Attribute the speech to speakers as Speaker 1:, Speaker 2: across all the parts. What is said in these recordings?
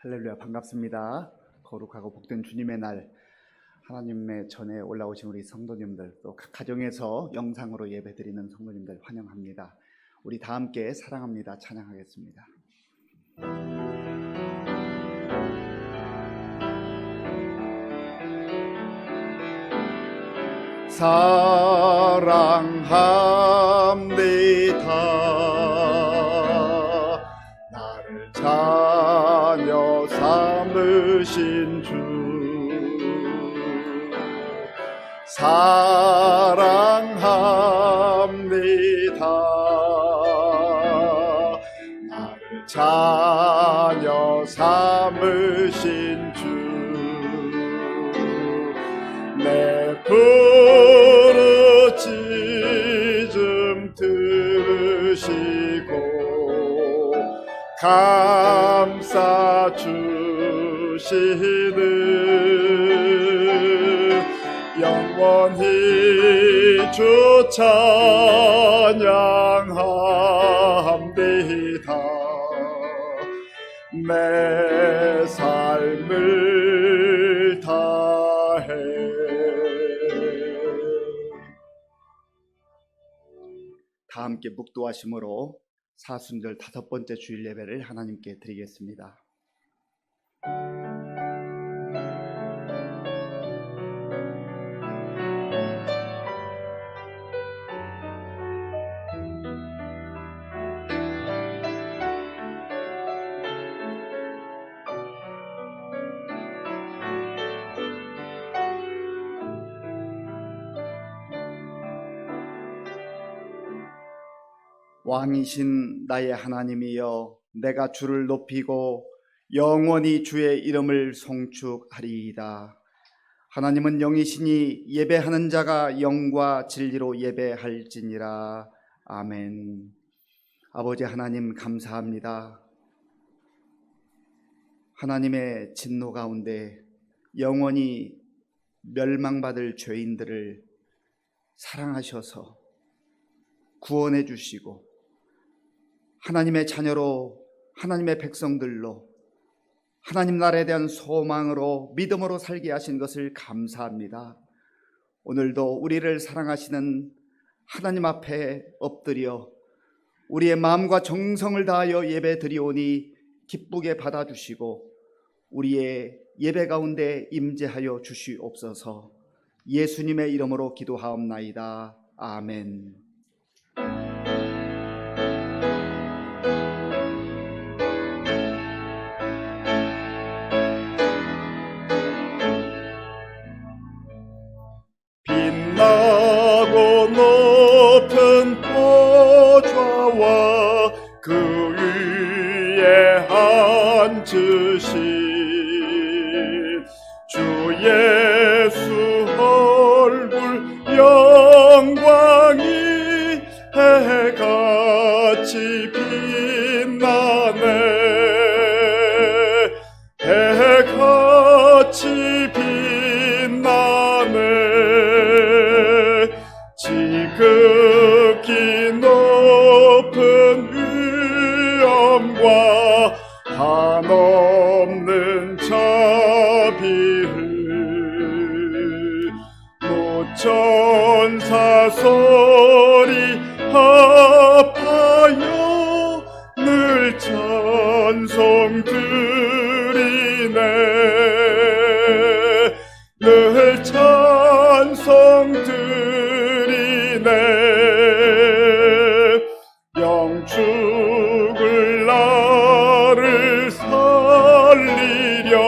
Speaker 1: 할렐루야, 반갑습니다. 거룩하고 복된 주님의 날, 하나님의 전에 올라오신 우리 성도님들, 또 각 가정에서 영상으로 예배드리는 성도님들 환영합니다. 우리 다 함께 사랑합니다 찬양하겠습니다. 사랑합니다. 나를 자녀 삼으신 주, 사랑합니다. 나를 자녀 삼으신 주, 내 부르짖음 들으시고 감싸 주시는 영원히 주 찬양합니다. 내 삶을 다해. 다 함께 묵도하심으로 사순절 5번째 주일 예배를 하나님께 드리겠습니다. 왕이신 나의 하나님이여, 내가 주를 높이고 영원히 주의 이름을 송축하리이다. 하나님은 영이시니 예배하는 자가 영과 진리로 예배할지니라. 아멘. 아버지 하나님, 감사합니다. 하나님의 진노 가운데 영원히 멸망받을 죄인들을 사랑하셔서 구원해 주시고 하나님의 자녀로, 하나님의 백성들로, 하나님 나라에 대한 소망으로, 믿음으로 살게 하신 것을 감사합니다. 오늘도 우리를 사랑하시는 하나님 앞에 엎드려 우리의 마음과 정성을 다하여 예배 드리오니 기쁘게 받아주시고 우리의 예배 가운데 임재하여 주시옵소서. 예수님의 이름으로 기도하옵나이다. 아멘. 빛나고 높은 보좌와 그 위에 앉으신 주 예수 얼굴 영광이 해같이 빛나네. 해같이 빛나네. 지극히 높은 위엄과 한없는 자비를 모천사 소리 합하여 늘 찬송 드리네. 늘 찬송 드리네. 영축을 나를 살리려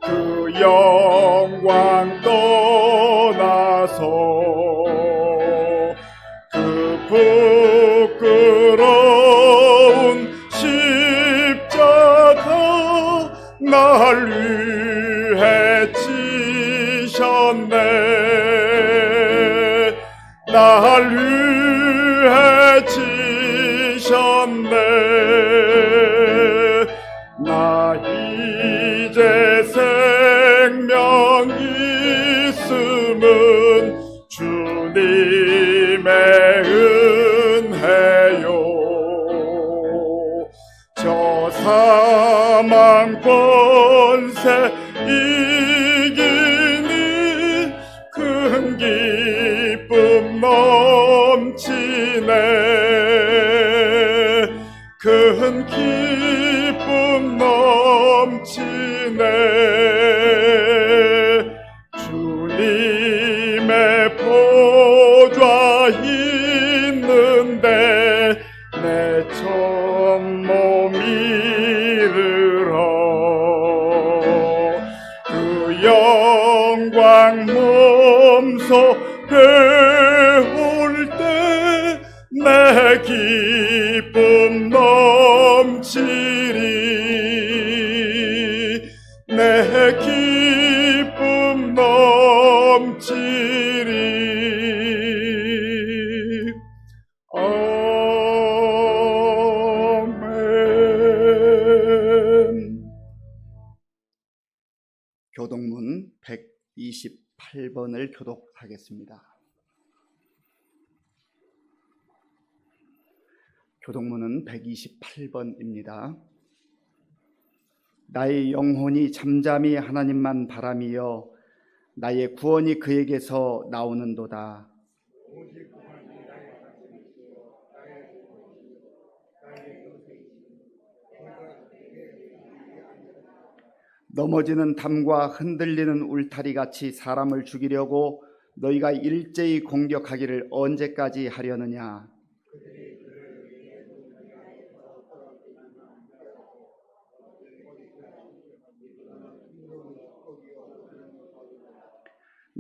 Speaker 1: 그 영광 떠나서 그 부끄러운 십자가 날 위해 지셨네. 날 위해 지셨네. 나 이제 생명 있음은 주님의 은혜요. 저
Speaker 2: 저 사망 권세 이기니 큰 기쁨 넘치네. 큰 기쁨 넘치네. 주님의 보좌 있는데 내 전몸 이르러 그 영광 몸소 배울 때 내 기쁨 넘치리. 내 기쁨 넘치리. 아멘.
Speaker 1: 교독문 128번을 교독하겠습니다. 교독문은 128번입니다. 나의 영혼이 잠잠히 하나님만 바라미여 나의 구원이 그에게서 나오는도다. 넘어지는 담과 흔들리는 울타리 같이 사람을 죽이려고 너희가 일제히 공격하기를 언제까지 하려느냐.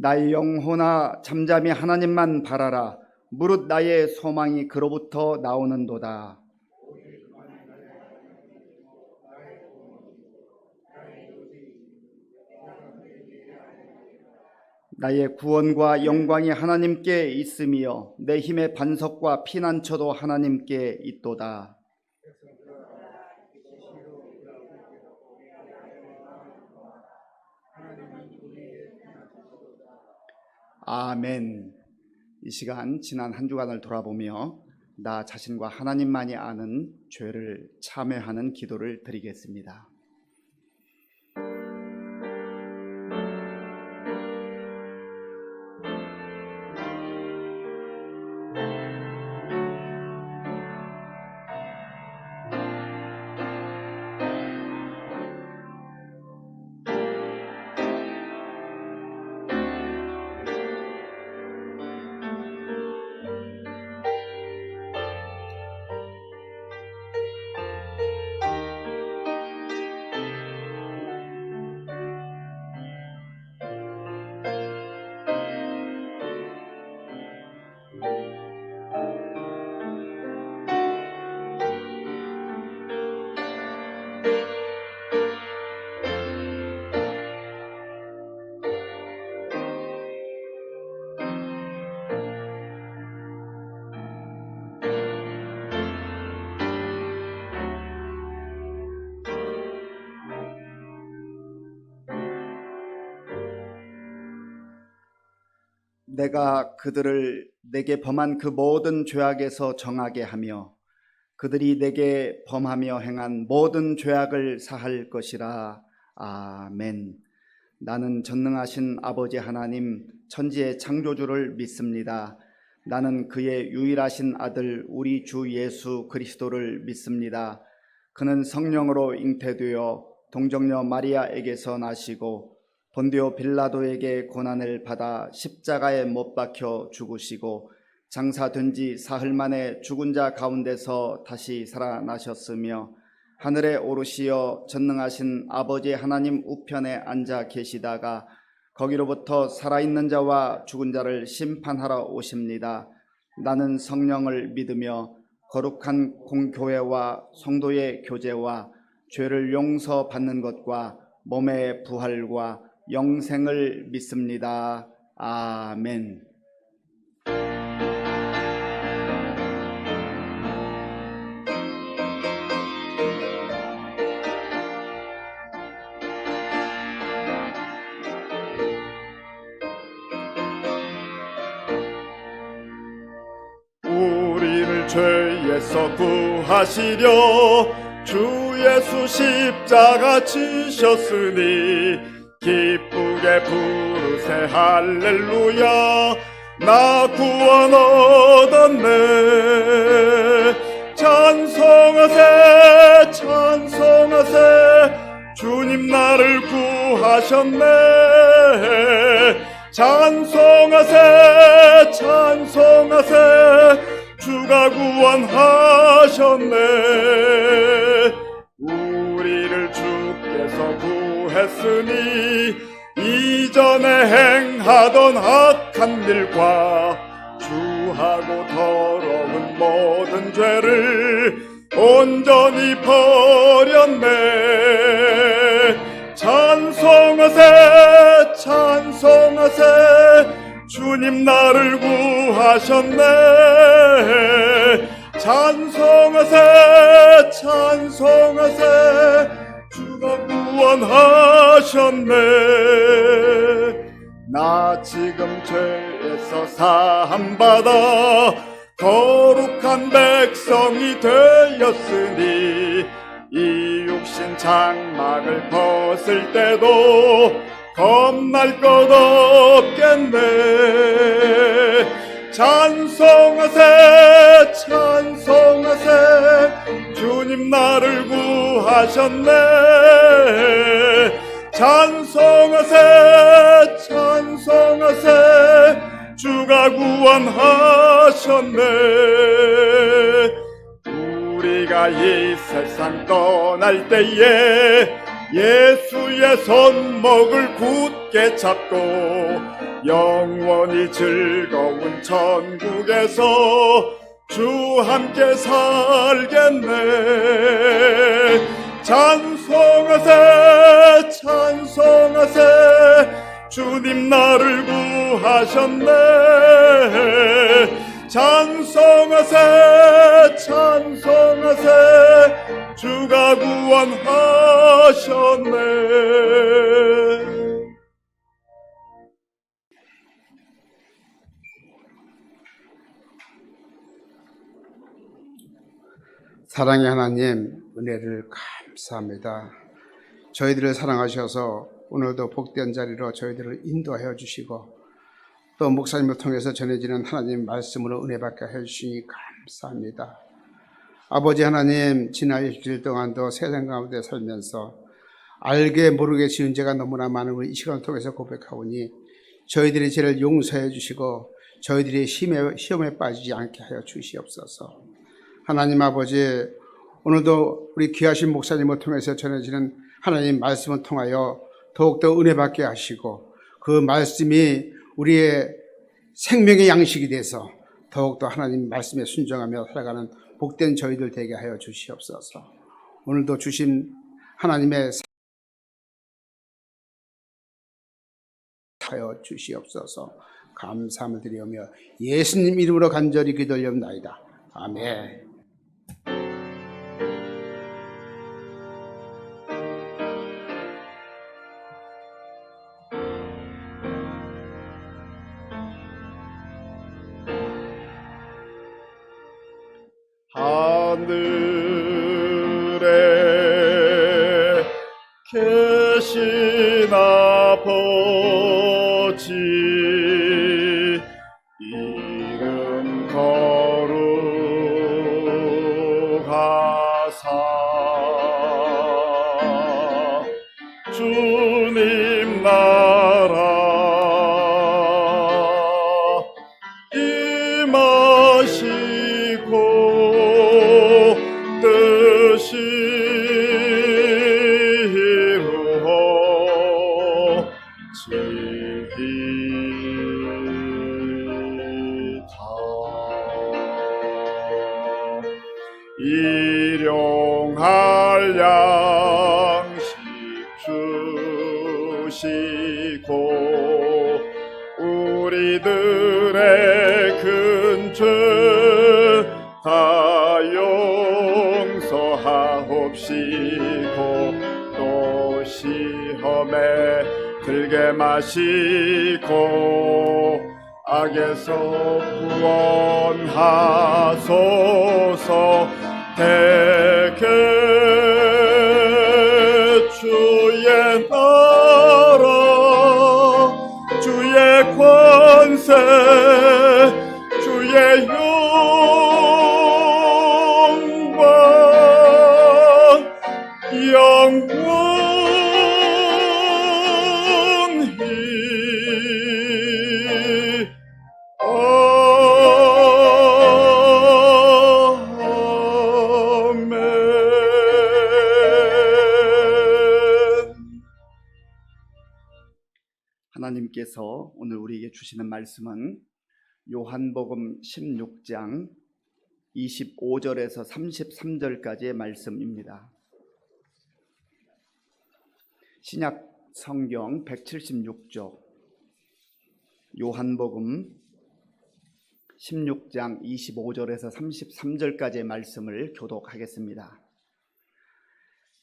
Speaker 1: 나의 영혼아 잠잠히 하나님만 바라라. 무릇 나의 소망이 그로부터 나오는도다. 나의 구원과 영광이 하나님께 있으며 내 힘의 반석과 피난처도 하나님께 있도다. 아멘. 이 시간 지난 한 주간을 돌아보며 나 자신과 하나님만이 아는 죄를 참회하는 기도를 드리겠습니다. 내가 그들을 내게 범한 그 모든 죄악에서 정하게 하며 그들이 내게 범하며 행한 모든 죄악을 사할 것이라. 아멘. 나는 전능하신 아버지 하나님 천지의 창조주를 믿습니다. 나는 그의 유일하신 아들 우리 주 예수 그리스도를 믿습니다. 그는 성령으로 잉태되어 동정녀 마리아에게서 나시고 본디오 빌라도에게 고난을 받아 십자가에 못 박혀 죽으시고 장사된 지 사흘 만에 죽은 자 가운데서 다시 살아나셨으며 하늘에 오르시어 전능하신 아버지 하나님 우편에 앉아 계시다가 거기로부터 살아있는 자와 죽은 자를 심판하러 오십니다. 나는 성령을 믿으며 거룩한 공교회와 성도의 교제와 죄를 용서받는 것과 몸의 부활과 영생을 믿습니다. 아멘.
Speaker 2: 우리를 죄에서 구하시려 주 예수 십자가 지셨으니 기쁘게 부르세 할렐루야 나 구원 얻었네 찬송하세 찬송하세 주님 나를 구하셨네 찬송하세 찬송하세 주가 구원하셨네 우리를 주께서 구했으니 이전에 행하던 악한 일과 주하고 더러운 모든 죄를 온전히 버렸네 찬송하세 찬송하세 주님 나를 구하셨네 찬송하세 찬송하세 주가 구원하셨네 나 지금 죄에서 사함받아 거룩한 백성이 되었으니 이 육신 장막을 벗을 때도 겁날 것 없겠네 찬송하세 찬송하세 주님 나를 구하셨네 찬송하세 찬송하세 주가 구원하셨네 우리가 이 세상 떠날 때에 예수의 손목을 굳게 잡고 영원히 즐거운 천국에서 주 함께 살겠네 찬송하세 찬송하세 주님 나를 구하셨네 찬송하세 찬송하세 주가 구원하셨네
Speaker 3: 사랑의 하나님 은혜를 감사합니다. 저희들을 사랑하셔서 오늘도 복된 자리로 저희들을 인도하여 주시고 또 목사님을 통해서 전해지는 하나님 말씀으로 은혜 받게 해주시니 감사합니다. 아버지 하나님 지난 일주일 동안도 세상 가운데 살면서 알게 모르게 지은 죄가 너무나 많은 걸 이 시간을 통해서 고백하오니 저희들의 죄를 용서해 주시고 저희들이 시험에 빠지지 않게 하여 주시옵소서. 하나님 아버지 오늘도 우리 귀하신 목사님을 통해서 전해지는 하나님 말씀을 통하여 더욱더 은혜 받게 하시고 그 말씀이 우리의 생명의 양식이 돼서 더욱더 하나님 말씀에 순종하며 살아가는 복된 저희들 되게 하여 주시옵소서. 오늘도 주신 하나님의 하여 주시옵소서. 감사함을 드리오며 예수님 이름으로 간절히 기도하옵나이다. 아멘.
Speaker 2: 하늘에 계신 아버지 이름 거룩하사 주님 나라 임하시고 뜻이 이루어지이다 일용할 양식 주시고 우리들의 큰 죄 다 용서하옵시고 또 시험에 들게 마시고 악에서 구원하소서 되게 주의 나라 주의 권세 주의 영광 영원히
Speaker 1: 하나님께서 오늘 우리에게 주시는 말씀은 요한복음 16장 25절에서 33절까지의 말씀입니다. 신약 성경 176쪽 요한복음 16장 25절에서 33절까지의 말씀을 교독하겠습니다.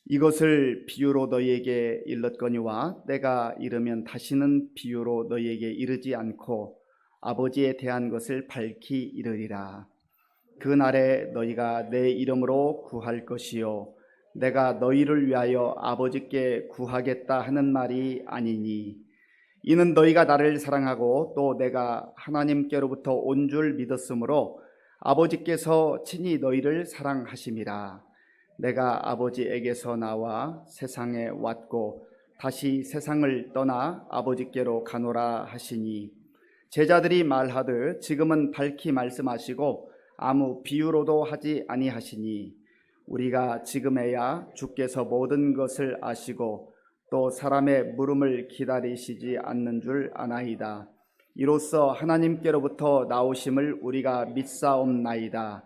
Speaker 1: 이것을 비유로 너희에게 일렀거니와 때가 이르면 다시는 비유로 너희에게 이르지 않고 아버지에 대한 것을 밝히 이르리라. 그날에 너희가 내 이름으로 구할 것이요 내가 너희를 위하여 아버지께 구하겠다 하는 말이 아니니 이는 너희가 나를 사랑하고 또 내가 하나님께로부터 온 줄 믿었으므로 아버지께서 친히 너희를 사랑하심이라. 내가 아버지에게서 나와 세상에 왔고 다시 세상을 떠나 아버지께로 가노라 하시니 제자들이 말하듯 지금은 밝히 말씀하시고 아무 비유로도 하지 아니하시니 우리가 지금에야 주께서 모든 것을 아시고 또 사람의 물음을 기다리시지 않는 줄 아나이다. 이로써 하나님께로부터 나오심을 우리가 믿사옵나이다.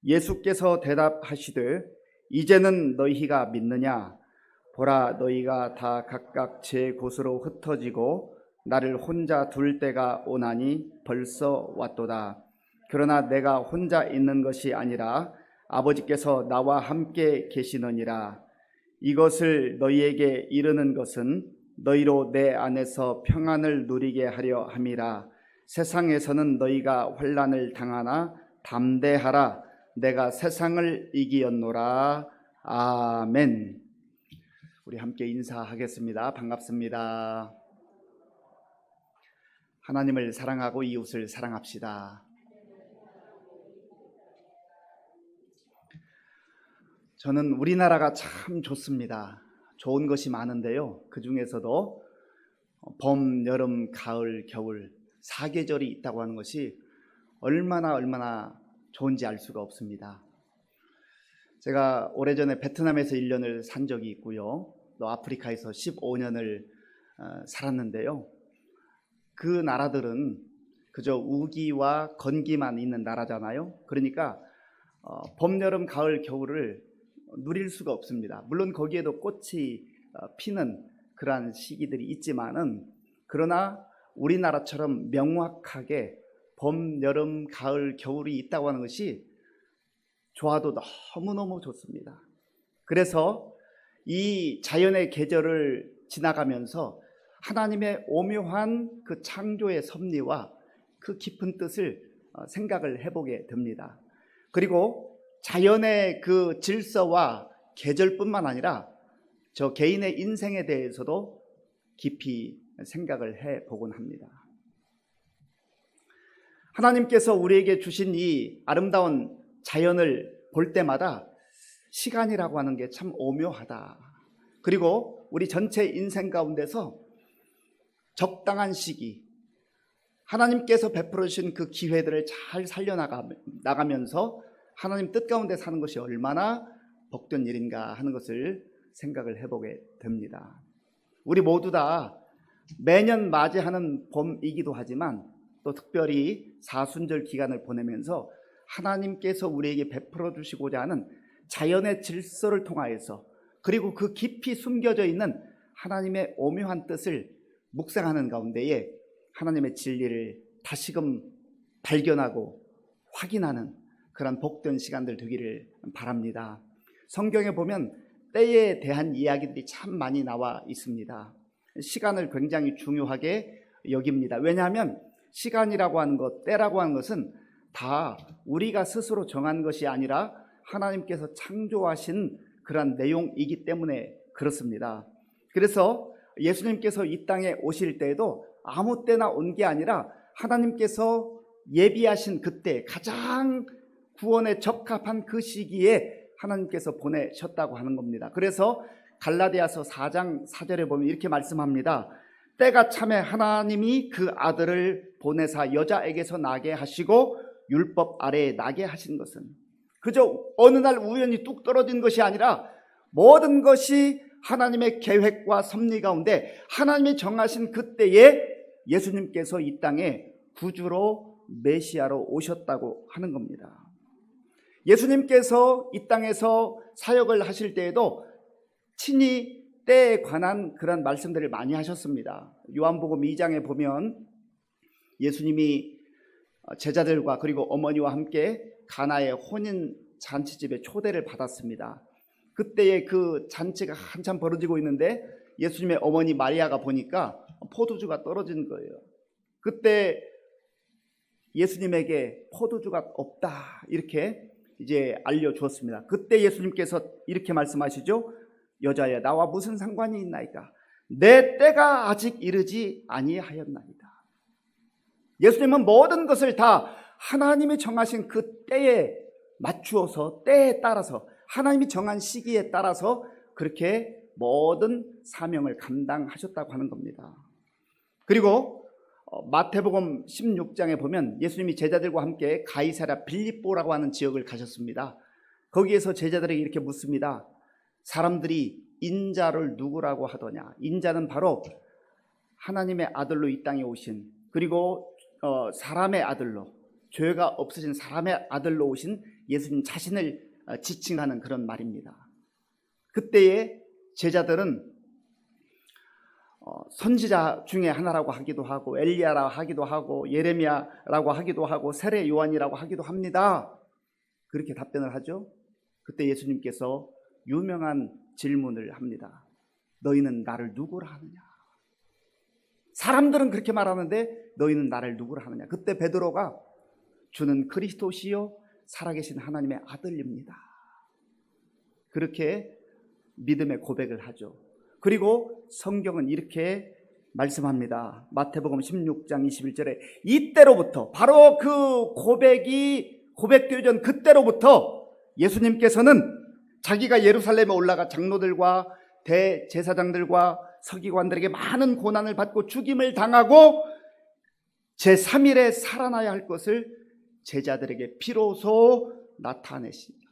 Speaker 1: 예수께서 대답하시되 이제는 너희가 믿느냐? 보라 너희가 다 각각 제 곳으로 흩어지고 나를 혼자 둘 때가 오나니 벌써 왔도다. 그러나 내가 혼자 있는 것이 아니라 아버지께서 나와 함께 계시느니라. 이것을 너희에게 이르는 것은 너희로 내 안에서 평안을 누리게 하려 함이라. 세상에서는 너희가 환난을 당하나 담대하라. 내가 세상을 이기었노라. 아멘. 우리 함께 인사하겠습니다. 반갑습니다. 하나님을 사랑하고 이웃을 사랑합시다. 저는 우리나라가 참 좋습니다. 좋은 것이 많은데요. 그 중에서도 봄, 여름, 가을, 겨울 4계절이 있다고 하는 것이 얼마나 좋은지 알 수가 없습니다. 제가 오래전에 베트남에서 1년을 산 적이 있고요. 또 아프리카에서 15년을 살았는데요. 그 나라들은 그저 우기와 건기만 있는 나라잖아요. 그러니까 봄, 여름, 가을, 겨울을 누릴 수가 없습니다. 물론 거기에도 꽃이 피는 그러한 시기들이 있지만은 그러나 우리나라처럼 명확하게 봄, 여름, 가을, 겨울이 있다고 하는 것이 좋아도 너무너무 좋습니다. 그래서 이 자연의 계절을 지나가면서 하나님의 오묘한 그 창조의 섭리와 그 깊은 뜻을 생각을 해보게 됩니다. 그리고 자연의 그 질서와 계절뿐만 아니라 저 개인의 인생에 대해서도 깊이 생각을 해보곤 합니다. 하나님께서 우리에게 주신 이 아름다운 자연을 볼 때마다 시간이라고 하는 게 참 오묘하다. 그리고 우리 전체 인생 가운데서 적당한 시기, 하나님께서 베풀어 주신 그 기회들을 잘 살려나가면서 하나님 뜻 가운데 사는 것이 얼마나 복된 일인가 하는 것을 생각을 해보게 됩니다. 우리 모두 다 매년 맞이하는 봄이기도 하지만 또 특별히 사순절 기간을 보내면서 하나님께서 우리에게 베풀어 주시고자 하는 자연의 질서를 통하여서 그리고 그 깊이 숨겨져 있는 하나님의 오묘한 뜻을 묵상하는 가운데에 하나님의 진리를 다시금 발견하고 확인하는 그런 복된 시간들 되기를 바랍니다. 성경에 보면 때에 대한 이야기들이 참 많이 나와 있습니다. 시간을 굉장히 중요하게 여깁니다. 왜냐하면 시간이라고 하는 것, 때라고 하는 것은 다 우리가 스스로 정한 것이 아니라 하나님께서 창조하신 그런 내용이기 때문에 그렇습니다. 그래서 예수님께서 이 땅에 오실 때에도 아무 때나 온 게 아니라 하나님께서 예비하신 그때 가장 구원에 적합한 그 시기에 하나님께서 보내셨다고 하는 겁니다. 그래서 갈라디아서 4장 4절에 보면 이렇게 말씀합니다. 때가 참에 하나님이 그 아들을 보내사 여자에게서 나게 하시고 율법 아래에 나게 하신 것은 그저 어느 날 우연히 뚝 떨어진 것이 아니라 모든 것이 하나님의 계획과 섭리 가운데 하나님이 정하신 그때에 예수님께서 이 땅에 구주로 메시아로 오셨다고 하는 겁니다. 예수님께서 이 땅에서 사역을 하실 때에도 친히 때에 관한 그런 말씀들을 많이 하셨습니다. 요한복음 2장에 보면 예수님이 제자들과 그리고 어머니와 함께 가나의 혼인 잔치집에 초대를 받았습니다. 그때의 그 잔치가 한참 벌어지고 있는데 예수님의 어머니 마리아가 보니까 포도주가 떨어진 거예요. 그때 예수님에게 포도주가 없다 이렇게 이제 알려주었습니다. 그때 예수님께서 이렇게 말씀하시죠. 여자야 나와 무슨 상관이 있나이까? 내 때가 아직 이르지 아니하였나이다. 예수님은 모든 것을 다 하나님이 정하신 그 때에 맞추어서 때에 따라서 하나님이 정한 시기에 따라서 그렇게 모든 사명을 감당하셨다고 하는 겁니다. 그리고 마태복음 16장에 보면 예수님이 제자들과 함께 가이사랴 빌립보라고 하는 지역을 가셨습니다. 거기에서 제자들에게 이렇게 묻습니다. 사람들이 인자를 누구라고 하더냐? 인자는 바로 하나님의 아들로 이 땅에 오신 그리고 사람의 아들로 죄가 없으신 사람의 아들로 오신 예수님 자신을 지칭하는 그런 말입니다. 그때의 제자들은 선지자 중에 하나라고 하기도 하고 엘리야라고 하기도 하고 예레미야라고 하기도 하고 세례 요한이라고 하기도 합니다. 그렇게 답변을 하죠. 그때 예수님께서 유명한 질문을 합니다. 너희는 나를 누구라 하느냐? 사람들은 그렇게 말하는데 너희는 나를 누구라 하느냐? 그때 베드로가 주는 그리스도시요 살아계신 하나님의 아들입니다. 그렇게 믿음의 고백을 하죠. 그리고 성경은 이렇게 말씀합니다. 마태복음 16장 21절에 이때로부터 바로 그 고백되기 전 그때로부터 예수님께서는 자기가 예루살렘에 올라가 장로들과 대제사장들과 서기관들에게 많은 고난을 받고 죽임을 당하고 제3일에 살아나야 할 것을 제자들에게 비로소 나타내십니다.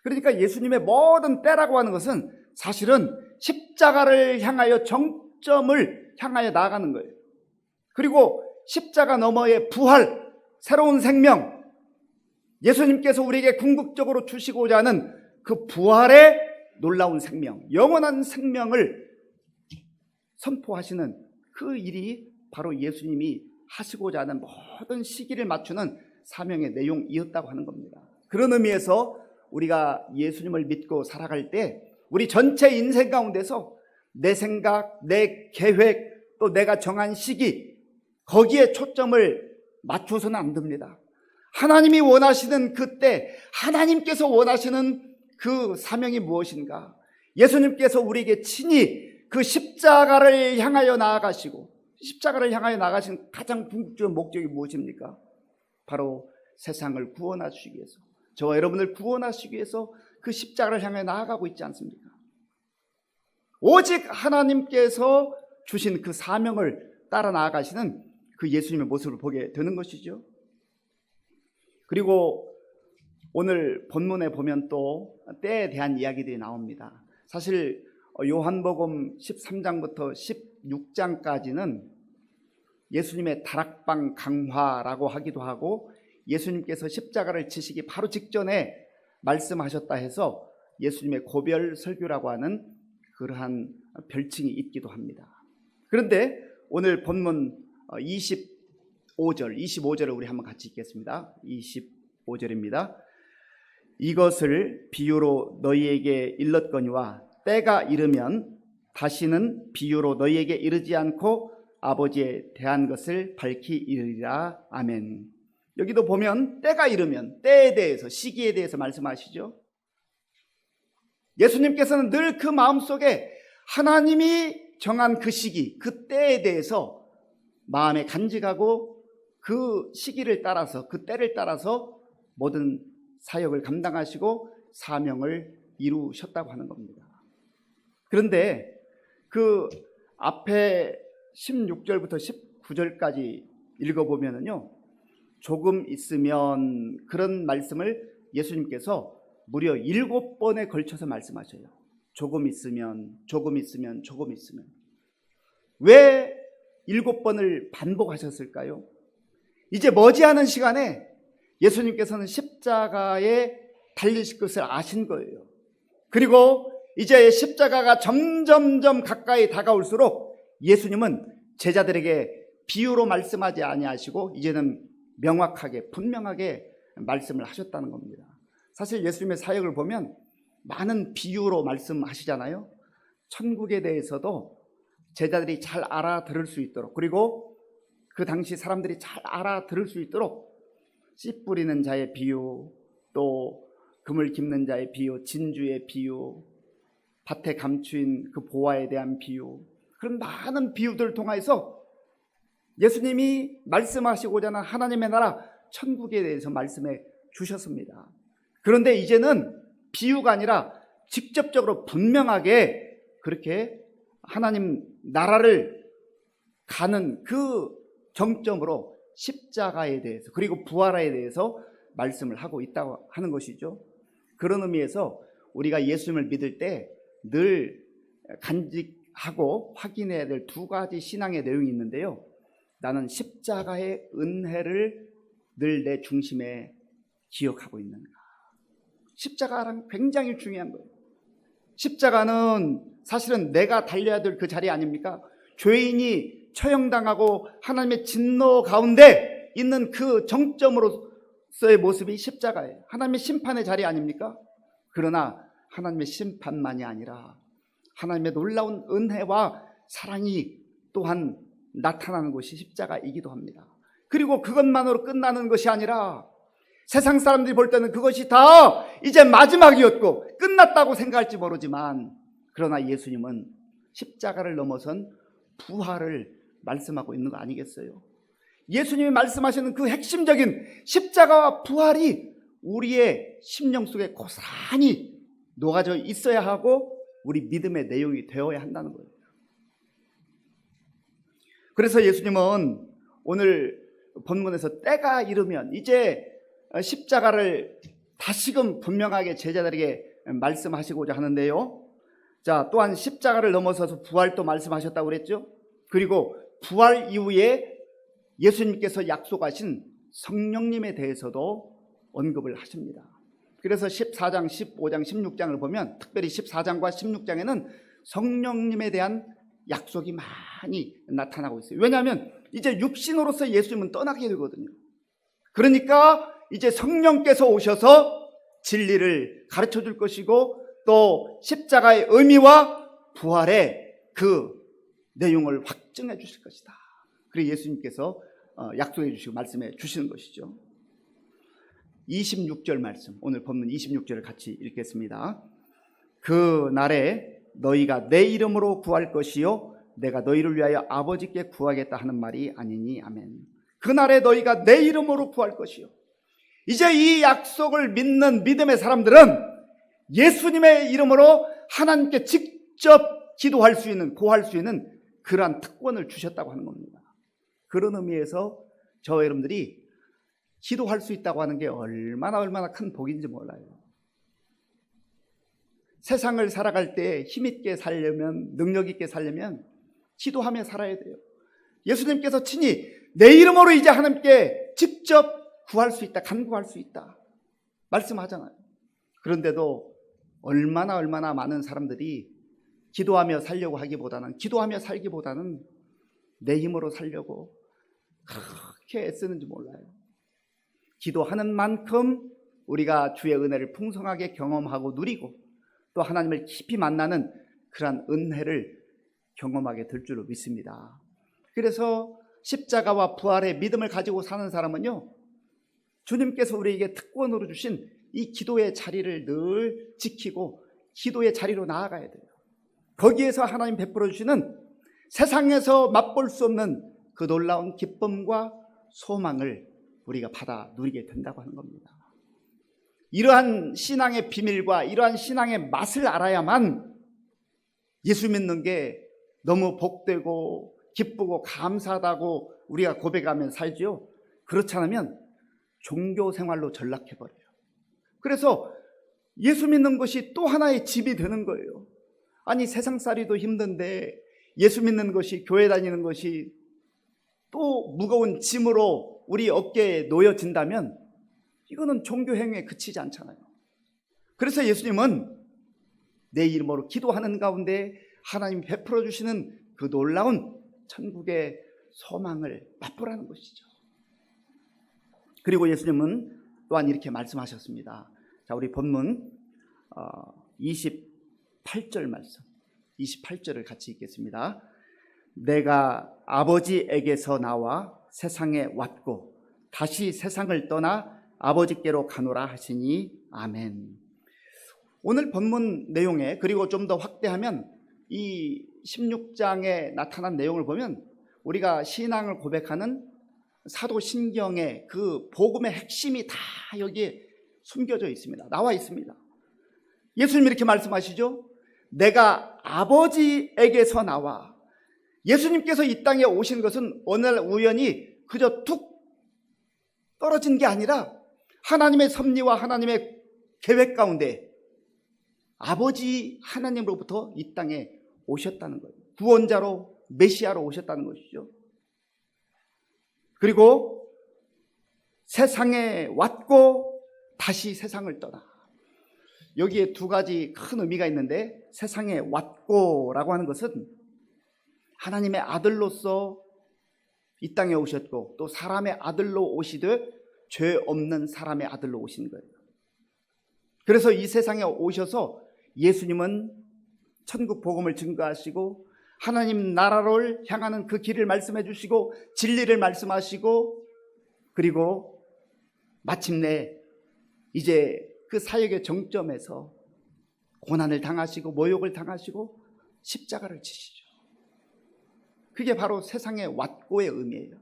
Speaker 1: 그러니까 예수님의 모든 때라고 하는 것은 사실은 십자가를 향하여 정점을 향하여 나아가는 거예요. 그리고 십자가 너머의 부활, 새로운 생명, 예수님께서 우리에게 궁극적으로 주시고자 하는 그 부활의 놀라운 생명, 영원한 생명을 선포하시는 그 일이 바로 예수님이 하시고자 하는 모든 시기를 맞추는 사명의 내용이었다고 하는 겁니다. 그런 의미에서 우리가 예수님을 믿고 살아갈 때 우리 전체 인생 가운데서 내 생각, 내 계획, 또 내가 정한 시기 거기에 초점을 맞춰서는 안 됩니다. 하나님이 원하시는 그때 하나님께서 원하시는 그 사명이 무엇인가? 예수님께서 우리에게 친히 그 십자가를 향하여 나아가시고 십자가를 향하여 나가신 가장 궁극적인 목적이 무엇입니까? 바로 세상을 구원하시기 위해서 저와 여러분을 구원하시기 위해서 그 십자가를 향해 나아가고 있지 않습니까? 오직 하나님께서 주신 그 사명을 따라 나아가시는 그 예수님의 모습을 보게 되는 것이죠. 그리고 오늘 본문에 보면 또 때에 대한 이야기들이 나옵니다. 사실 요한복음 13장부터 16장까지는 예수님의 다락방 강화라고 하기도 하고 예수님께서 십자가를 지시기 바로 직전에 말씀하셨다 해서 예수님의 고별 설교라고 하는 그러한 별칭이 있기도 합니다. 그런데 오늘 본문 25절을 우리 한번 같이 읽겠습니다. 25절입니다. 이것을 비유로 너희에게 일렀거니와 때가 이르면 다시는 비유로 너희에게 이르지 않고 아버지에 대한 것을 밝히 이르리라. 아멘. 여기도 보면 때가 이르면 때에 대해서, 시기에 대해서 말씀하시죠. 예수님께서는 늘 그 마음속에 하나님이 정한 그 시기, 그 때에 대해서 마음에 간직하고 그 시기를 따라서, 그 때를 따라서 모든 사역을 감당하시고 사명을 이루셨다고 하는 겁니다. 그런데 그 앞에 16절부터 19절까지 읽어보면요, 조금 있으면, 그런 말씀을 예수님께서 무려 7번에 걸쳐서 말씀하셔요. 조금 있으면, 조금 있으면, 조금 있으면. 왜 7번을 반복하셨을까요? 이제 머지않은 시간에 예수님께서는 십자가에 달리실 것을 아신 거예요. 그리고 이제 십자가가 점점점 가까이 다가올수록 예수님은 제자들에게 비유로 말씀하지 아니하시고 이제는 명확하게, 분명하게 말씀을 하셨다는 겁니다. 사실 예수님의 사역을 보면 많은 비유로 말씀하시잖아요. 천국에 대해서도 제자들이 잘 알아들을 수 있도록, 그리고 그 당시 사람들이 잘 알아들을 수 있도록 씨 뿌리는 자의 비유, 또 금을 깁는 자의 비유, 진주의 비유, 밭에 감추인 그 보화에 대한 비유, 그런 많은 비유들을 통해서 예수님이 말씀하시고자 하는 하나님의 나라 천국에 대해서 말씀해 주셨습니다. 그런데 이제는 비유가 아니라 직접적으로 분명하게 그렇게 하나님 나라를 가는 그 정점으로 십자가에 대해서, 그리고 부활에 대해서 말씀을 하고 있다고 하는 것이죠. 그런 의미에서 우리가 예수님을 믿을 때 늘 간직하고 확인해야 될 두 가지 신앙의 내용이 있는데요. 나는 십자가의 은혜를 늘 내 중심에 기억하고 있는가. 십자가랑 굉장히 중요한 거예요. 십자가는 사실은 내가 달려야 될 그 자리 아닙니까? 죄인이 처형당하고 하나님의 진노 가운데 있는 그 정점으로서의 모습이 십자가예요. 하나님의 심판의 자리 아닙니까? 그러나 하나님의 심판만이 아니라 하나님의 놀라운 은혜와 사랑이 또한 나타나는 것이 십자가이기도 합니다. 그리고 그것만으로 끝나는 것이 아니라 세상 사람들이 볼 때는 그것이 다 이제 마지막이었고 끝났다고 생각할지 모르지만, 그러나 예수님은 십자가를 넘어선 부활을 말씀하고 있는 거 아니겠어요? 예수님이 말씀하시는 그 핵심적인 십자가와 부활이 우리의 심령 속에 고스란히 녹아져 있어야 하고 우리 믿음의 내용이 되어야 한다는 거예요. 그래서 예수님은 오늘 본문에서 때가 이르면, 이제 십자가를 다시금 분명하게 제자들에게 말씀하시고자 하는데요. 자, 또한 십자가를 넘어서서 부활도 말씀하셨다고 그랬죠. 그리고 부활 이후에 예수님께서 약속하신 성령님에 대해서도 언급을 하십니다. 그래서 14장, 15장, 16장을 보면, 특별히 14장과 16장에는 성령님에 대한 약속이 많이 나타나고 있어요. 왜냐하면 이제 육신으로서 예수님은 떠나게 되거든요. 그러니까 이제 성령께서 오셔서 진리를 가르쳐 줄 것이고, 또 십자가의 의미와 부활의 그 내용을 확증해 주실 것이다. 그리고 예수님께서 약속해 주시고 말씀해 주시는 것이죠. 26절 말씀, 오늘 본문 26절을 같이 읽겠습니다. 그 날에 너희가 내 이름으로 구할 것이요 내가 너희를 위하여 아버지께 구하겠다 하는 말이 아니니. 아멘. 그 날에 너희가 내 이름으로 구할 것이요. 이제 이 약속을 믿는 믿음의 사람들은 예수님의 이름으로 하나님께 직접 기도할 수 있는, 구할 수 있는 그러한 특권을 주셨다고 하는 겁니다. 그런 의미에서 저와 여러분들이 기도할 수 있다고 하는 게 얼마나 큰 복인지 몰라요. 세상을 살아갈 때 힘있게 살려면, 능력있게 살려면 기도하며 살아야 돼요. 예수님께서 친히 내 이름으로 이제 하나님께 직접 구할 수 있다, 간구할 수 있다 말씀하잖아요. 그런데도 얼마나 많은 사람들이 기도하며 살려고 하기보다는, 기도하며 살기보다는 내 힘으로 살려고 그렇게 애쓰는지 몰라요. 기도하는 만큼 우리가 주의 은혜를 풍성하게 경험하고 누리고 또 하나님을 깊이 만나는 그러한 은혜를 경험하게 될 줄로 믿습니다. 그래서 십자가와 부활의 믿음을 가지고 사는 사람은요, 주님께서 우리에게 특권으로 주신 이 기도의 자리를 늘 지키고 기도의 자리로 나아가야 돼요. 거기에서 하나님 베풀어 주시는 세상에서 맛볼 수 없는 그 놀라운 기쁨과 소망을 우리가 받아 누리게 된다고 하는 겁니다. 이러한 신앙의 비밀과 이러한 신앙의 맛을 알아야만 예수 믿는 게 너무 복되고 기쁘고 감사하다고 우리가 고백하면 살지요. 그렇지 않으면 종교 생활로 전락해버려요. 그래서 예수 믿는 것이 또 하나의 집이 되는 거예요. 아니, 세상살이도 힘든데 예수 믿는 것이, 교회 다니는 것이 또 무거운 짐으로 우리 어깨에 놓여진다면 이거는 종교 행위에 그치지 않잖아요. 그래서 예수님은 내 이름으로 기도하는 가운데 하나님이 베풀어 주시는 그 놀라운 천국의 소망을 맛보라는 것이죠. 그리고 예수님은 또한 이렇게 말씀하셨습니다. 자, 우리 본문 28절 말씀, 28절을 같이 읽겠습니다. 내가 아버지에게서 나와 세상에 왔고 다시 세상을 떠나 아버지께로 가노라 하시니 아멘. 오늘 본문 내용에, 그리고 좀 더 확대하면 이 16장에 나타난 내용을 보면 우리가 신앙을 고백하는 사도신경의 그 복음의 핵심이 다 여기에 숨겨져 있습니다. 나와 있습니다. 예수님이 이렇게 말씀하시죠. 내가 아버지에게서 나와. 예수님께서 이 땅에 오신 것은 어느 날 우연히 그저 툭 떨어진 게 아니라 하나님의 섭리와 하나님의 계획 가운데 아버지 하나님으로부터 이 땅에 오셨다는 거예요. 구원자로, 메시아로 오셨다는 것이죠. 그리고 세상에 왔고 다시 세상을 떠나. 여기에 두 가지 큰 의미가 있는데, 세상에 왔고라고 하는 것은 하나님의 아들로서 이 땅에 오셨고, 또 사람의 아들로 오시되 죄 없는 사람의 아들로 오신 거예요. 그래서 이 세상에 오셔서 예수님은 천국 복음을 증거하시고 하나님 나라를 향하는 그 길을 말씀해 주시고 진리를 말씀하시고, 그리고 마침내 이제 그 사역의 정점에서 고난을 당하시고 모욕을 당하시고 십자가를 지시죠. 그게 바로 세상에 왔고의 의미예요.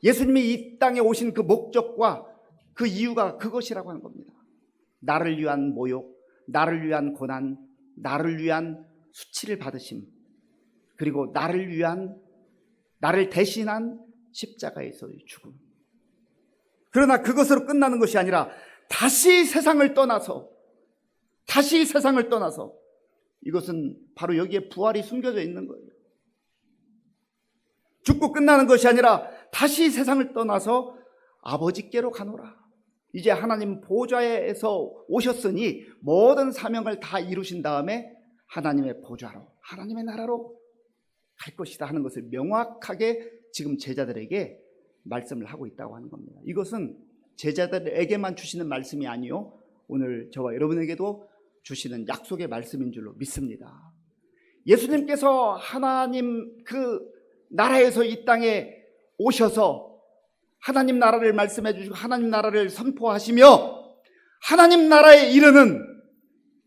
Speaker 1: 예수님이 이 땅에 오신 그 목적과 그 이유가 그것이라고 하는 겁니다. 나를 위한 모욕, 나를 위한 고난, 나를 위한 수치를 받으심, 그리고 나를 대신한 십자가에서의 죽음. 그러나 그것으로 끝나는 것이 아니라 다시 세상을 떠나서 이것은 바로 여기에 부활이 숨겨져 있는 거예요. 죽고 끝나는 것이 아니라 다시 세상을 떠나서 아버지께로 가노라. 이제 하나님 보좌에서 오셨으니 모든 사명을 다 이루신 다음에 하나님의 보좌로, 하나님의 나라로 갈 것이다 하는 것을 명확하게 지금 제자들에게 말씀을 하고 있다고 하는 겁니다. 이것은 제자들에게만 주시는 말씀이 아니요, 오늘 저와 여러분에게도 주시는 약속의 말씀인 줄로 믿습니다. 예수님께서 하나님 그 나라에서 이 땅에 오셔서 하나님 나라를 말씀해 주시고 하나님 나라를 선포하시며 하나님 나라에 이르는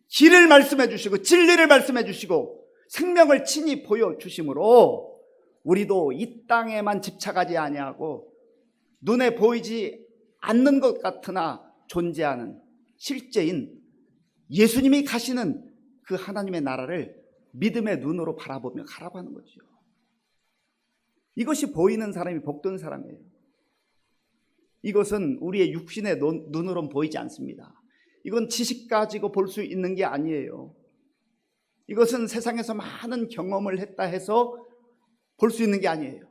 Speaker 1: 길을 말씀해 주시고 진리를 말씀해 주시고 생명을 친히 보여주심으로 우리도 이 땅에만 집착하지 아니하고 눈에 보이지 않는 것 같으나 존재하는 실제인 예수님이 가시는 그 하나님의 나라를 믿음의 눈으로 바라보며 가라고 하는 거죠. 이것이 보이는 사람이 복된 사람이에요. 이것은 우리의 육신의 눈으로는 보이지 않습니다. 이건 지식 가지고 볼 수 있는 게 아니에요. 이것은 세상에서 많은 경험을 했다 해서 볼 수 있는 게 아니에요.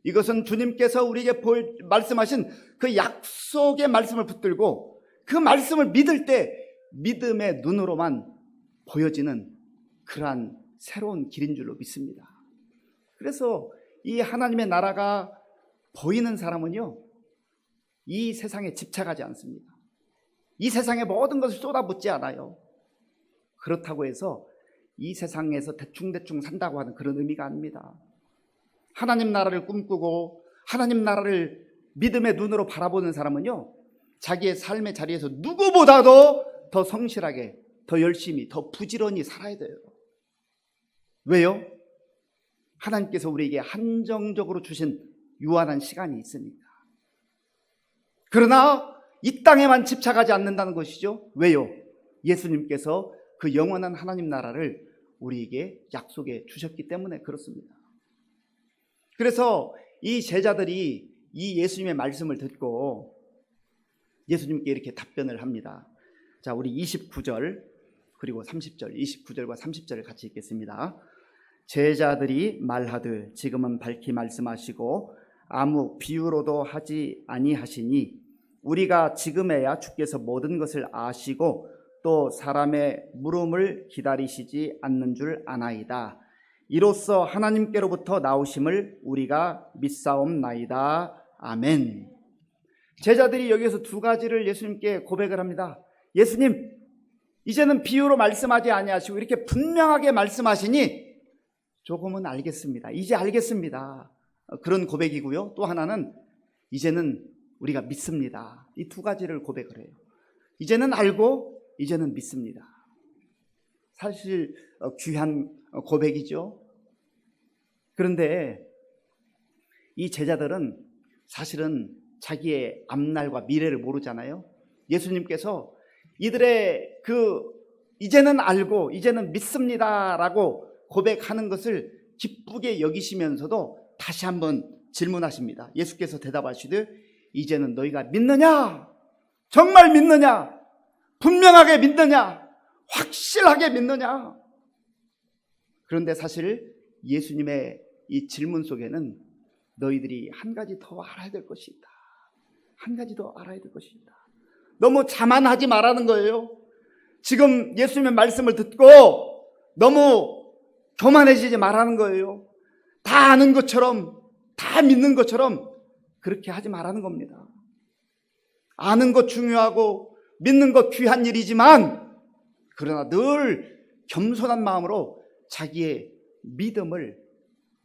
Speaker 1: 이것은 주님께서 우리에게 말씀하신 그 약속의 말씀을 붙들고 그 말씀을 믿을 때 믿음의 눈으로만 보여지는 그러한 새로운 길인 줄로 믿습니다. 그래서 이 하나님의 나라가 보이는 사람은요, 이 세상에 집착하지 않습니다. 이 세상에 모든 것을 쏟아붓지 않아요. 그렇다고 해서 이 세상에서 대충대충 산다고 하는 그런 의미가 아닙니다. 하나님 나라를 꿈꾸고 하나님 나라를 믿음의 눈으로 바라보는 사람은요, 자기의 삶의 자리에서 누구보다도 더 성실하게, 더 열심히, 더 부지런히 살아야 돼요. 왜요? 하나님께서 우리에게 한정적으로 주신 유한한 시간이 있으니까. 그러나 이 땅에만 집착하지 않는다는 것이죠. 왜요? 예수님께서 그 영원한 하나님 나라를 우리에게 약속해 주셨기 때문에 그렇습니다. 그래서 이 제자들이 이 예수님의 말씀을 듣고 예수님께 이렇게 답변을 합니다. 자, 우리 29절 그리고 30절, 29절과 30절을 같이 읽겠습니다. 제자들이 말하되 지금은 밝히 말씀하시고 아무 비유로도 하지 아니하시니 우리가 지금에야 주께서 모든 것을 아시고 또 사람의 물음을 기다리시지 않는 줄 아나이다. 이로써 하나님께로부터 나오심을 우리가 믿사옵나이다. 아멘. 제자들이 여기서 두 가지를 예수님께 고백을 합니다. 예수님, 이제는 비유로 말씀하지 아니하시고 이렇게 분명하게 말씀하시니 조금은 알겠습니다. 이제 알겠습니다. 그런 고백이고요. 또 하나는 이제는 우리가 믿습니다. 이 두 가지를 고백을 해요. 이제는 알고 이제는 믿습니다. 사실 귀한 고백이죠. 그런데 이 제자들은 사실은 자기의 앞날과 미래를 모르잖아요. 예수님께서 이들의 이제는 알고 이제는 믿습니다라고 고백하는 것을 기쁘게 여기시면서도 다시 한번 질문하십니다. 예수께서 대답하시되 이제는 너희가 믿느냐? 정말 믿느냐? 분명하게 믿느냐? 확실하게 믿느냐? 그런데 사실 예수님의 이 질문 속에는 너희들이 한 가지 더 알아야 될 것이 있다. 한 가지 더 알아야 될 것이 있다. 너무 자만하지 말라는 거예요. 지금 예수님의 말씀을 듣고 너무 교만해지지 말라는 거예요. 다 아는 것처럼, 다 믿는 것처럼 그렇게 하지 말라는 겁니다. 아는 것 중요하고 믿는 것 귀한 일이지만 그러나 늘 겸손한 마음으로 자기의 믿음을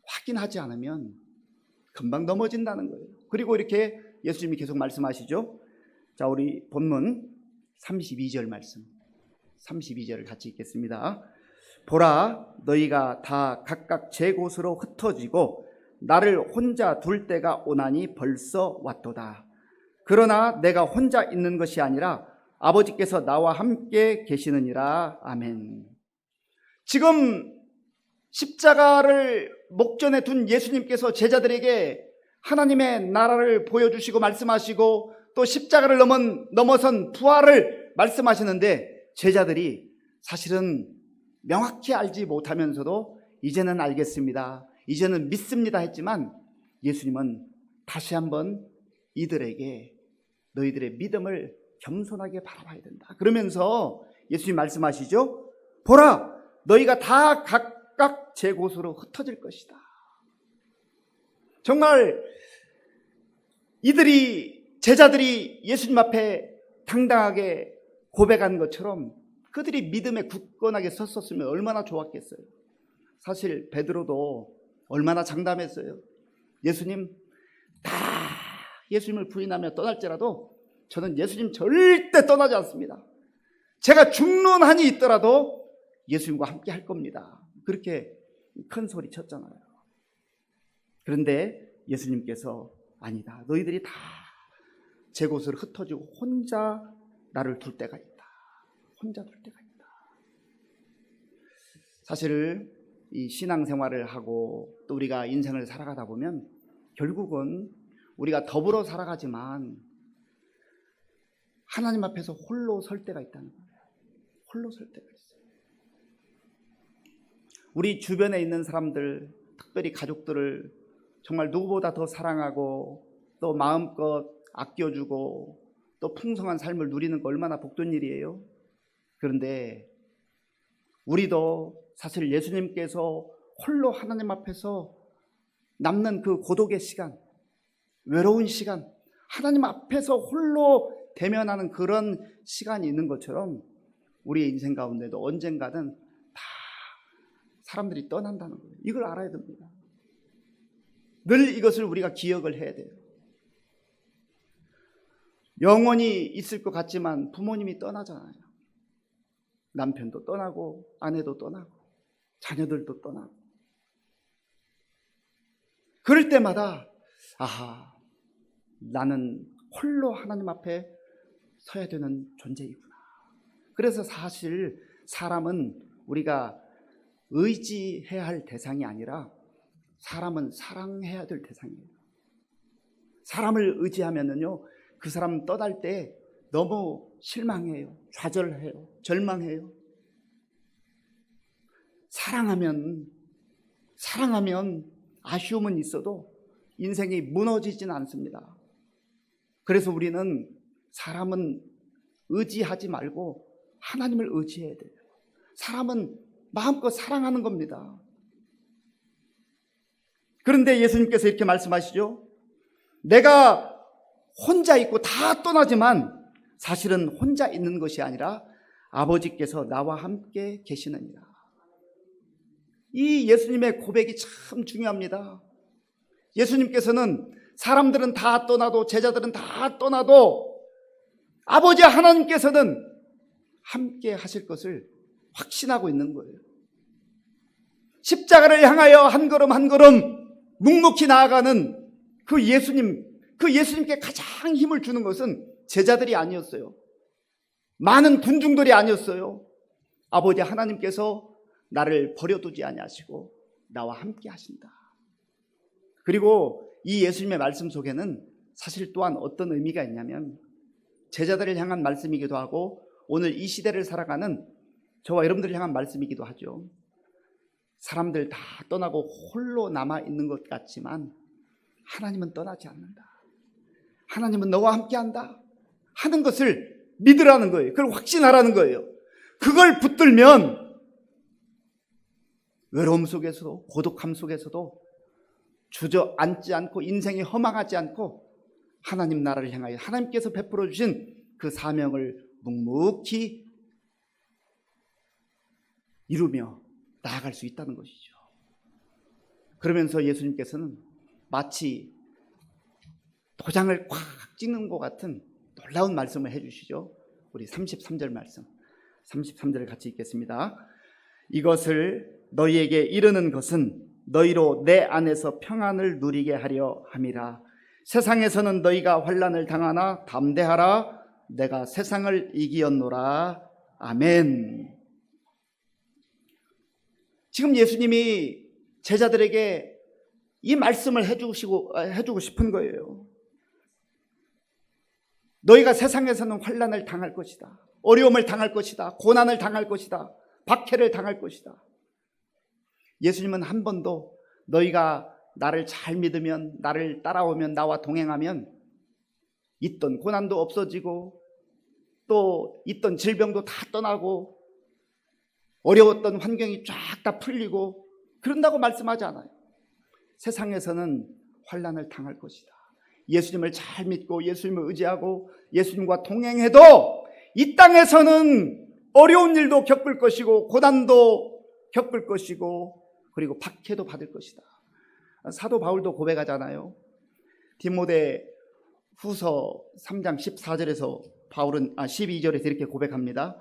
Speaker 1: 확인하지 않으면 금방 넘어진다는 거예요. 그리고 이렇게 예수님이 계속 말씀하시죠. 자, 우리 본문 32절 말씀, 32절을 같이 읽겠습니다. 보라, 너희가 다 각각 제 곳으로 흩어지고 나를 혼자 둘 때가 오나니 벌써 왔도다. 그러나 내가 혼자 있는 것이 아니라 아버지께서 나와 함께 계시느니라. 아멘. 지금 십자가를 목전에 둔 예수님께서 제자들에게 하나님의 나라를 보여주시고 말씀하시고 또 십자가를 넘어선 부활을 말씀하시는데 제자들이 사실은 명확히 알지 못하면서도 이제는 알겠습니다, 이제는 믿습니다 했지만 예수님은 다시 한번 이들에게 너희들의 믿음을 겸손하게 바라봐야 된다 그러면서 예수님 말씀하시죠. 보라, 너희가 다 각각 제 곳으로 흩어질 것이다. 정말 제자들이 예수님 앞에 당당하게 고백한 것처럼 그들이 믿음에 굳건하게 섰었으면 얼마나 좋았겠어요. 사실 베드로도 얼마나 장담했어요. 예수님, 다 예수님을 부인하며 떠날지라도 저는 예수님 절대 떠나지 않습니다. 제가 죽는 한이 있더라도 예수님과 함께 할 겁니다. 그렇게 큰 소리 쳤잖아요. 그런데 예수님께서 아니다, 너희들이 다 제 곳으로 흩어지고 혼자 나를 둘 때가 있다. 혼자 둘 때가 있다. 사실 이 신앙생활을 하고 또 우리가 인생을 살아가다 보면 결국은 우리가 더불어 살아가지만 하나님 앞에서 홀로 설 때가 있다는 거예요. 홀로 설 때가 있어요. 우리 주변에 있는 사람들, 특별히 가족들을 정말 누구보다 더 사랑하고 또 마음껏 아껴주고 또 풍성한 삶을 누리는 거 얼마나 복된 일이에요. 그런데 우리도 사실 예수님께서 홀로 하나님 앞에서 남는 그 고독의 시간, 외로운 시간, 하나님 앞에서 홀로 대면하는 그런 시간이 있는 것처럼 우리의 인생 가운데도 언젠가는 다 사람들이 떠난다는 거예요. 이걸 알아야 됩니다. 늘 이것을 우리가 기억을 해야 돼요. 영원히 있을 것 같지만 부모님이 떠나잖아요. 남편도 떠나고 아내도 떠나고 자녀들도 떠나고. 그럴 때마다 아하, 나는 홀로 하나님 앞에 서야 되는 존재이구나. 그래서 사실 사람은 우리가 의지해야 할 대상이 아니라 사람은 사랑해야 될 대상이에요. 사람을 의지하면은요, 그 사람 떠날 때 너무 실망해요. 좌절해요. 절망해요. 사랑하면 아쉬움은 있어도 인생이 무너지진 않습니다. 그래서 우리는 사람은 의지하지 말고 하나님을 의지해야 돼요. 사람은 마음껏 사랑하는 겁니다. 그런데 예수님께서 이렇게 말씀하시죠. 내가 혼자 있고 다 떠나지만 사실은 혼자 있는 것이 아니라 아버지께서 나와 함께 계시느니라. 이 예수님의 고백이 참 중요합니다. 예수님께서는 사람들은 다 떠나도, 제자들은 다 떠나도 아버지 하나님께서는 함께 하실 것을 확신하고 있는 거예요. 십자가를 향하여 한 걸음 한 걸음 묵묵히 나아가는 그 예수님께 가장 힘을 주는 것은 제자들이 아니었어요. 많은 군중들이 아니었어요. 아버지 하나님께서 나를 버려두지 아니하시고 나와 함께 하신다. 그리고 이 예수님의 말씀 속에는 사실 또한 어떤 의미가 있냐면 제자들을 향한 말씀이기도 하고 오늘 이 시대를 살아가는 저와 여러분들을 향한 말씀이기도 하죠. 사람들 다 떠나고 홀로 남아있는 것 같지만 하나님은 떠나지 않는다. 하나님은 너와 함께한다 하는 것을 믿으라는 거예요. 그걸 확신하라는 거예요. 그걸 붙들면 외로움 속에서도 고독함 속에서도 주저앉지 않고 인생이 허망하지 않고 하나님 나라를 향하여 하나님께서 베풀어 주신 그 사명을 묵묵히 이루며 나아갈 수 있다는 것이죠. 그러면서 예수님께서는 마치 도장을 꽉 찍는 것 같은 놀라운 말씀을 해주시죠. 우리 33절 말씀, 33절을 같이 읽겠습니다. 이것을 너희에게 이르는 것은 너희로 내 안에서 평안을 누리게 하려 함이라. 세상에서는 너희가 환난을 당하나 담대하라. 내가 세상을 이기었노라. 아멘. 지금 예수님이 제자들에게 이 말씀을 해주고 싶은 거예요. 너희가 세상에서는 환난을 당할 것이다. 어려움을 당할 것이다. 고난을 당할 것이다. 박해를 당할 것이다. 예수님은 한 번도 너희가 나를 잘 믿으면, 나를 따라오면, 나와 동행하면 있던 고난도 없어지고 또 있던 질병도 다 떠나고 어려웠던 환경이 쫙 다 풀리고 그런다고 말씀하지 않아요. 세상에서는 환난을 당할 것이다. 예수님을 잘 믿고 예수님을 의지하고 예수님과 동행해도 이 땅에서는 어려운 일도 겪을 것이고 고난도 겪을 것이고 그리고 박해도 받을 것이다. 사도 바울도 고백하잖아요. 디모데 후서 3장 14절에서 바울은 12절에서 이렇게 고백합니다.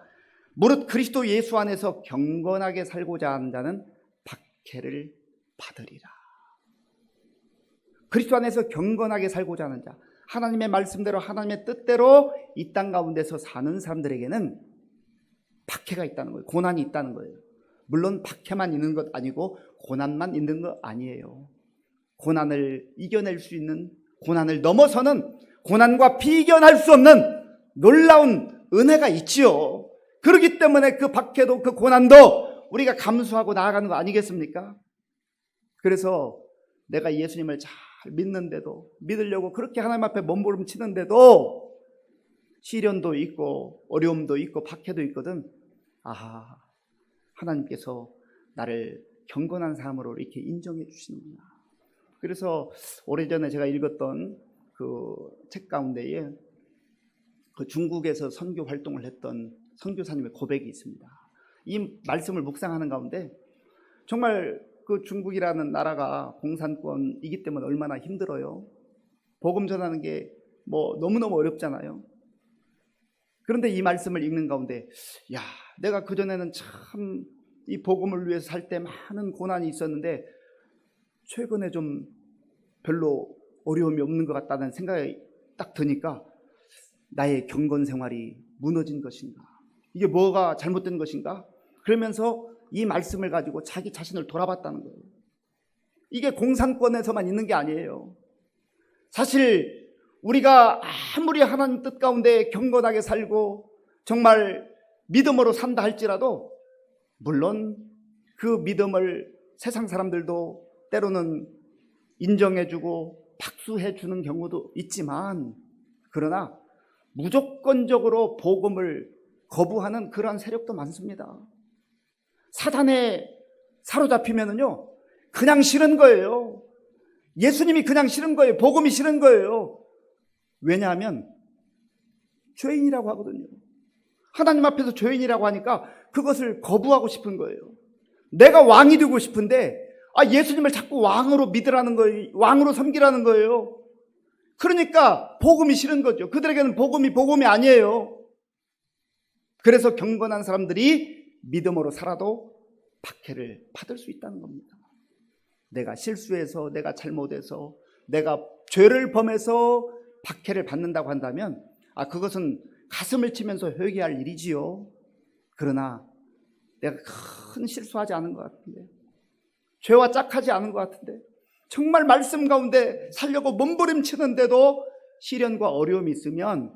Speaker 1: 무릇 그리스도 예수 안에서 경건하게 살고자 하는 자는 박해를 받으리라. 그리스도 안에서 경건하게 살고자 하는 자, 하나님의 말씀대로 하나님의 뜻대로 이 땅 가운데서 사는 사람들에게는 박해가 있다는 거예요. 고난이 있다는 거예요. 물론 박해만 있는 것 아니고 고난만 있는 것 아니에요. 고난을 이겨낼 수 있는, 고난을 넘어서는, 고난과 비견할 수 없는 놀라운 은혜가 있지요. 그렇기 때문에 그 박해도 그 고난도 우리가 감수하고 나아가는 거 아니겠습니까? 그래서 내가 예수님을 잘 믿는데도, 믿으려고 그렇게 하나님 앞에 몸부림치는데도 시련도 있고 어려움도 있고 박해도 있거든. 아하, 하나님께서 나를 경건한 사람으로 이렇게 인정해 주시는구나. 그래서 오래전에 제가 읽었던 그 책 가운데에 그 중국에서 선교 활동을 했던 선교사님의 고백이 있습니다. 이 말씀을 묵상하는 가운데 정말 그 중국이라는 나라가 공산권이기 때문에 얼마나 힘들어요. 복음 전하는 게 너무너무 어렵잖아요. 그런데 이 말씀을 읽는 가운데 내가 그전에는 참 이 복음을 위해서 살 때 많은 고난이 있었는데 최근에 좀 별로 어려움이 없는 것 같다는 생각이 딱 드니까 나의 경건 생활이 무너진 것인가? 이게 뭐가 잘못된 것인가? 그러면서 이 말씀을 가지고 자기 자신을 돌아봤다는 거예요. 이게 공산권에서만 있는 게 아니에요. 사실 우리가 아무리 하나님 뜻 가운데 경건하게 살고 정말 믿음으로 산다 할지라도 물론 그 믿음을 세상 사람들도 때로는 인정해주고 박수해주는 경우도 있지만 그러나 무조건적으로 복음을 거부하는 그러한 세력도 많습니다. 사단에 사로잡히면은요 그냥 싫은 거예요. 예수님이 그냥 싫은 거예요. 복음이 싫은 거예요. 왜냐하면 죄인이라고 하거든요. 하나님 앞에서 죄인이라고 하니까 그것을 거부하고 싶은 거예요. 내가 왕이 되고 싶은데 예수님을 자꾸 왕으로 믿으라는 거예요. 왕으로 섬기라는 거예요. 그러니까 복음이 싫은 거죠. 그들에게는 복음이 아니에요. 그래서 경건한 사람들이 믿음으로 살아도 박해를 받을 수 있다는 겁니다. 내가 실수해서, 내가 잘못해서, 내가 죄를 범해서 박해를 받는다고 한다면 그것은 가슴을 치면서 회개할 일이지요. 그러나 내가 큰 실수하지 않은 것 같은데, 죄와 짝하지 않은 것 같은데, 정말 말씀 가운데 살려고 몸부림치는데도 시련과 어려움이 있으면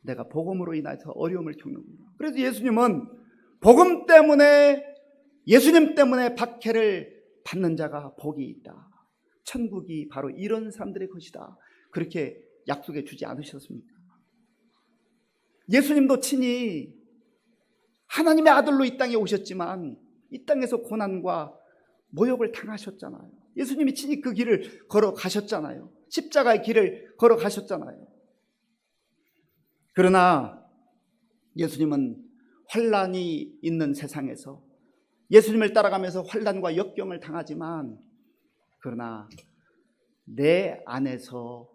Speaker 1: 내가 복음으로 인해서 어려움을 겪는구나. 그래서 예수님은 복음 때문에, 예수님 때문에 박해를 받는 자가 복이 있다. 천국이 바로 이런 사람들의 것이다. 그렇게 약속해 주지 않으셨습니까? 예수님도 친히 하나님의 아들로 이 땅에 오셨지만 이 땅에서 고난과 모욕을 당하셨잖아요. 예수님이 친히 그 길을 걸어가셨잖아요. 십자가의 길을 걸어가셨잖아요. 그러나 예수님은 환난이 있는 세상에서 예수님을 따라가면서 환난과 역경을 당하지만 그러나 내 안에서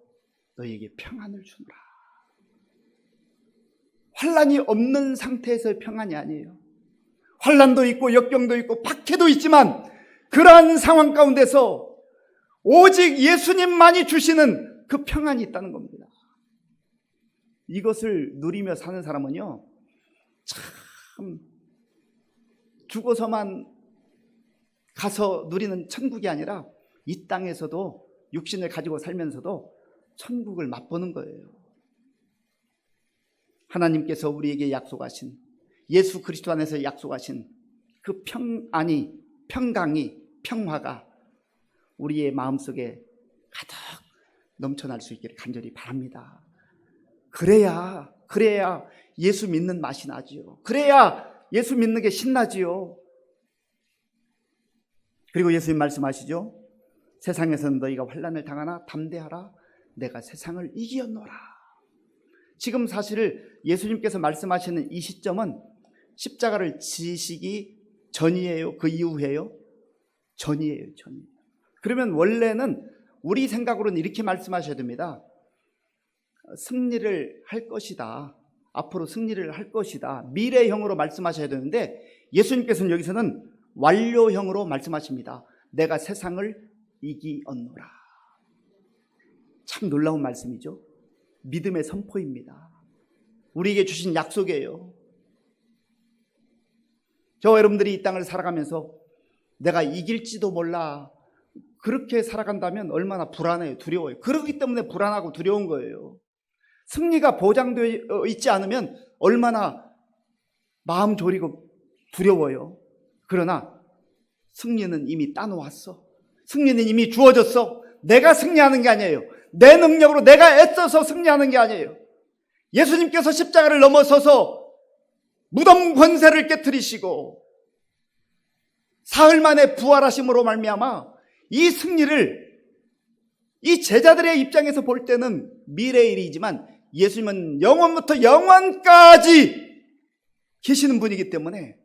Speaker 1: 너에게 평안을 주노라. 환난이 없는 상태에서의 평안이 아니에요. 환난도 있고 역경도 있고 박해도 있지만 그러한 상황 가운데서 오직 예수님만이 주시는 그 평안이 있다는 겁니다. 이것을 누리며 사는 사람은요, 참 죽어서만 가서 누리는 천국이 아니라 이 땅에서도 육신을 가지고 살면서도 천국을 맛보는 거예요. 하나님께서 우리에게 약속하신, 예수 그리스도 안에서 약속하신 그 평안이, 평강이, 평화가 우리의 마음속에 가득 넘쳐날 수 있기를 간절히 바랍니다. 그래야 예수 믿는 맛이 나지요. 그래야 예수 믿는 게 신나지요. 그리고 예수님 말씀하시죠. 세상에서는 너희가 환난을 당하나 담대하라. 내가 세상을 이기었노라. 지금 사실 예수님께서 말씀하시는 이 시점은 십자가를 지시기 전이에요? 그 이후에요? 전이에요. 그러면 원래는 우리 생각으로는 이렇게 말씀하셔야 됩니다. 승리를 할 것이다. 앞으로 승리를 할 것이다. 미래형으로 말씀하셔야 되는데 예수님께서는 여기서는 완료형으로 말씀하십니다. 내가 세상을 이기었노라. 참 놀라운 말씀이죠. 믿음의 선포입니다. 우리에게 주신 약속이에요. 저와 여러분들이 이 땅을 살아가면서 내가 이길지도 몰라, 그렇게 살아간다면 얼마나 불안해요. 두려워요. 그렇기 때문에 불안하고 두려운 거예요. 승리가 보장되어 있지 않으면 얼마나 마음 졸이고 두려워요. 그러나 승리는 이미 따놓았어. 승리는 이미 주어졌어. 내가 승리하는 게 아니에요. 내 능력으로 내가 애써서 승리하는 게 아니에요. 예수님께서 십자가를 넘어서서 무덤 권세를 깨뜨리시고 사흘 만에 부활하심으로 말미암아 이 승리를 이 제자들의 입장에서 볼 때는 미래의 일이지만 예수님은 영원부터 영원까지 계시는 분이기 때문에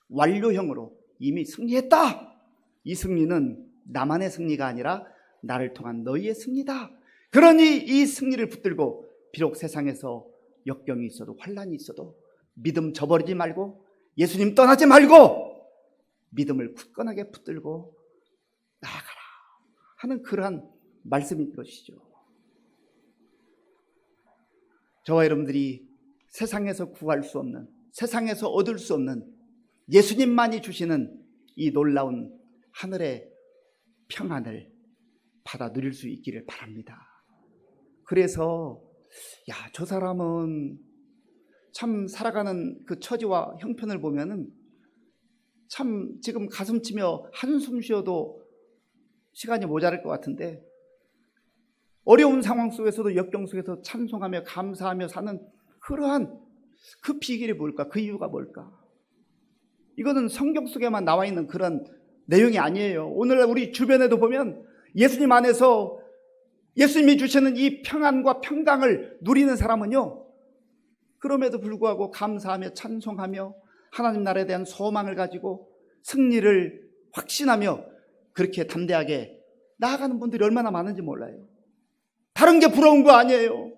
Speaker 1: 완료형으로 이미 승리했다. 이 승리는 나만의 승리가 아니라 나를 통한 너희의 승리다. 그러니 이 승리를 붙들고 비록 세상에서 역경이 있어도 환난이 있어도 믿음 저버리지 말고 예수님 떠나지 말고 믿음을 굳건하게 붙들고 나아가라 하는 그러한 말씀인 것이죠. 저와 여러분들이 세상에서 구할 수 없는, 세상에서 얻을 수 없는 예수님만이 주시는 이 놀라운 하늘의 평안을 받아 누릴 수 있기를 바랍니다. 그래서 저 사람은 참 살아가는 그 처지와 형편을 보면은 참 지금 가슴 치며 한숨 쉬어도 시간이 모자랄 것 같은데, 어려운 상황 속에서도 역경 속에서 찬송하며 감사하며 사는 그러한 그 비결이 뭘까? 그 이유가 뭘까? 이거는 성경 속에만 나와 있는 그런 내용이 아니에요. 오늘 우리 주변에도 보면 예수님 안에서 예수님이 주시는 이 평안과 평강을 누리는 사람은요, 그럼에도 불구하고 감사하며 찬송하며 하나님 나라에 대한 소망을 가지고 승리를 확신하며 그렇게 담대하게 나아가는 분들이 얼마나 많은지 몰라요. 다른 게 부러운 거 아니에요.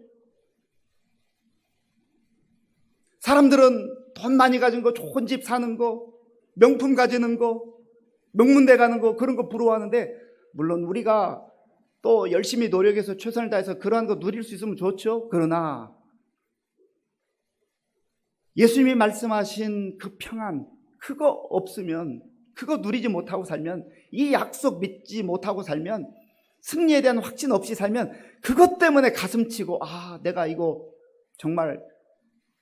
Speaker 1: 사람들은 돈 많이 가진 거, 좋은 집 사는 거, 명품 가지는 거, 명문대 가는 거, 그런 거 부러워하는데, 물론 우리가 또 열심히 노력해서 최선을 다해서 그러한 거 누릴 수 있으면 좋죠. 그러나 예수님이 말씀하신 그 평안, 그거 없으면, 그거 누리지 못하고 살면, 이 약속 믿지 못하고 살면, 승리에 대한 확신 없이 살면 그것 때문에 가슴치고 내가 이거 정말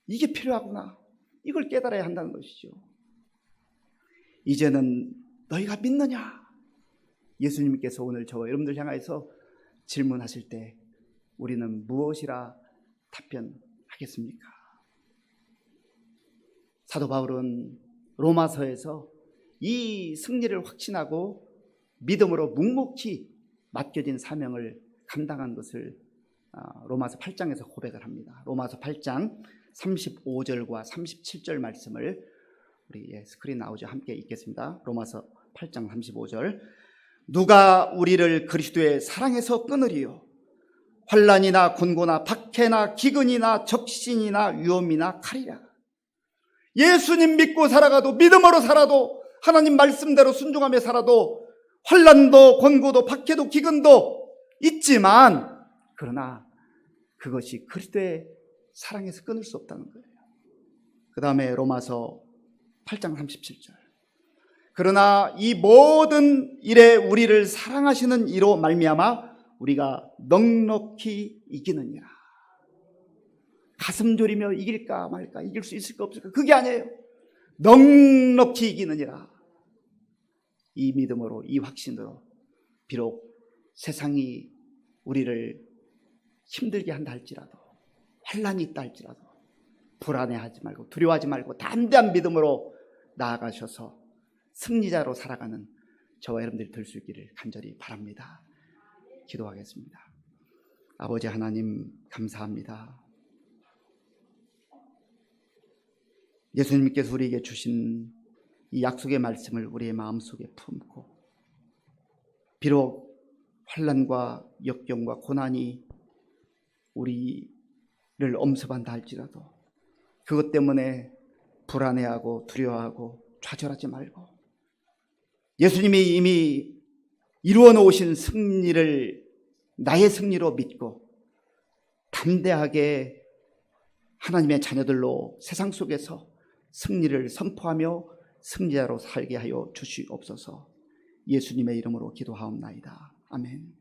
Speaker 1: 이게 필요하구나, 이걸 깨달아야 한다는 것이죠. 이제는 너희가 믿느냐? 예수님께서 오늘 저와 여러분들 향하여서 질문하실 때 우리는 무엇이라 답변하겠습니까? 사도 바울은 로마서에서 이 승리를 확신하고 믿음으로 묵묵히 맡겨진 사명을 감당한 것을 로마서 8장에서 고백을 합니다. 로마서 8장 35절과 37절 말씀을 우리 스크린 나오죠. 함께 읽겠습니다. 로마서 8장 35절. 누가 우리를 그리스도의 사랑에서 끊으리요? 환난이나 곤고나 박해나 기근이나 적신이나 위험이나 칼이라. 예수님 믿고 살아가도, 믿음으로 살아도, 하나님 말씀대로 순종하며 살아도 환난도 곤고도 박해도 기근도 있지만, 그러나 그것이 그리스도의 사랑에서 끊을 수 없다는 거예요. 그 다음에 로마서 8장 37절. 그러나 이 모든 일에 우리를 사랑하시는 이로 말미암아 우리가 넉넉히 이기느니라. 가슴 졸이며 이길까 말까, 이길 수 있을까 없을까, 그게 아니에요. 넉넉히 이기느니라. 이 믿음으로, 이 확신으로, 비록 세상이 우리를 힘들게 한다 할지라도, 환난이 있다 할지라도 불안해하지 말고 두려워하지 말고 담대한 믿음으로 나아가셔서 승리자로 살아가는 저와 여러분들이 될 수 있기를 간절히 바랍니다. 기도하겠습니다. 아버지 하나님, 감사합니다. 예수님께서 우리에게 주신 이 약속의 말씀을 우리의 마음속에 품고, 비록 환난과 역경과 고난이 우리를 엄습한다 할지라도 그것 때문에 불안해하고 두려워하고 좌절하지 말고, 예수님이 이미 이루어 놓으신 승리를 나의 승리로 믿고 담대하게 하나님의 자녀들로 세상 속에서 승리를 선포하며 승리자로 살게 하여 주시옵소서. 예수님의 이름으로 기도하옵나이다. 아멘.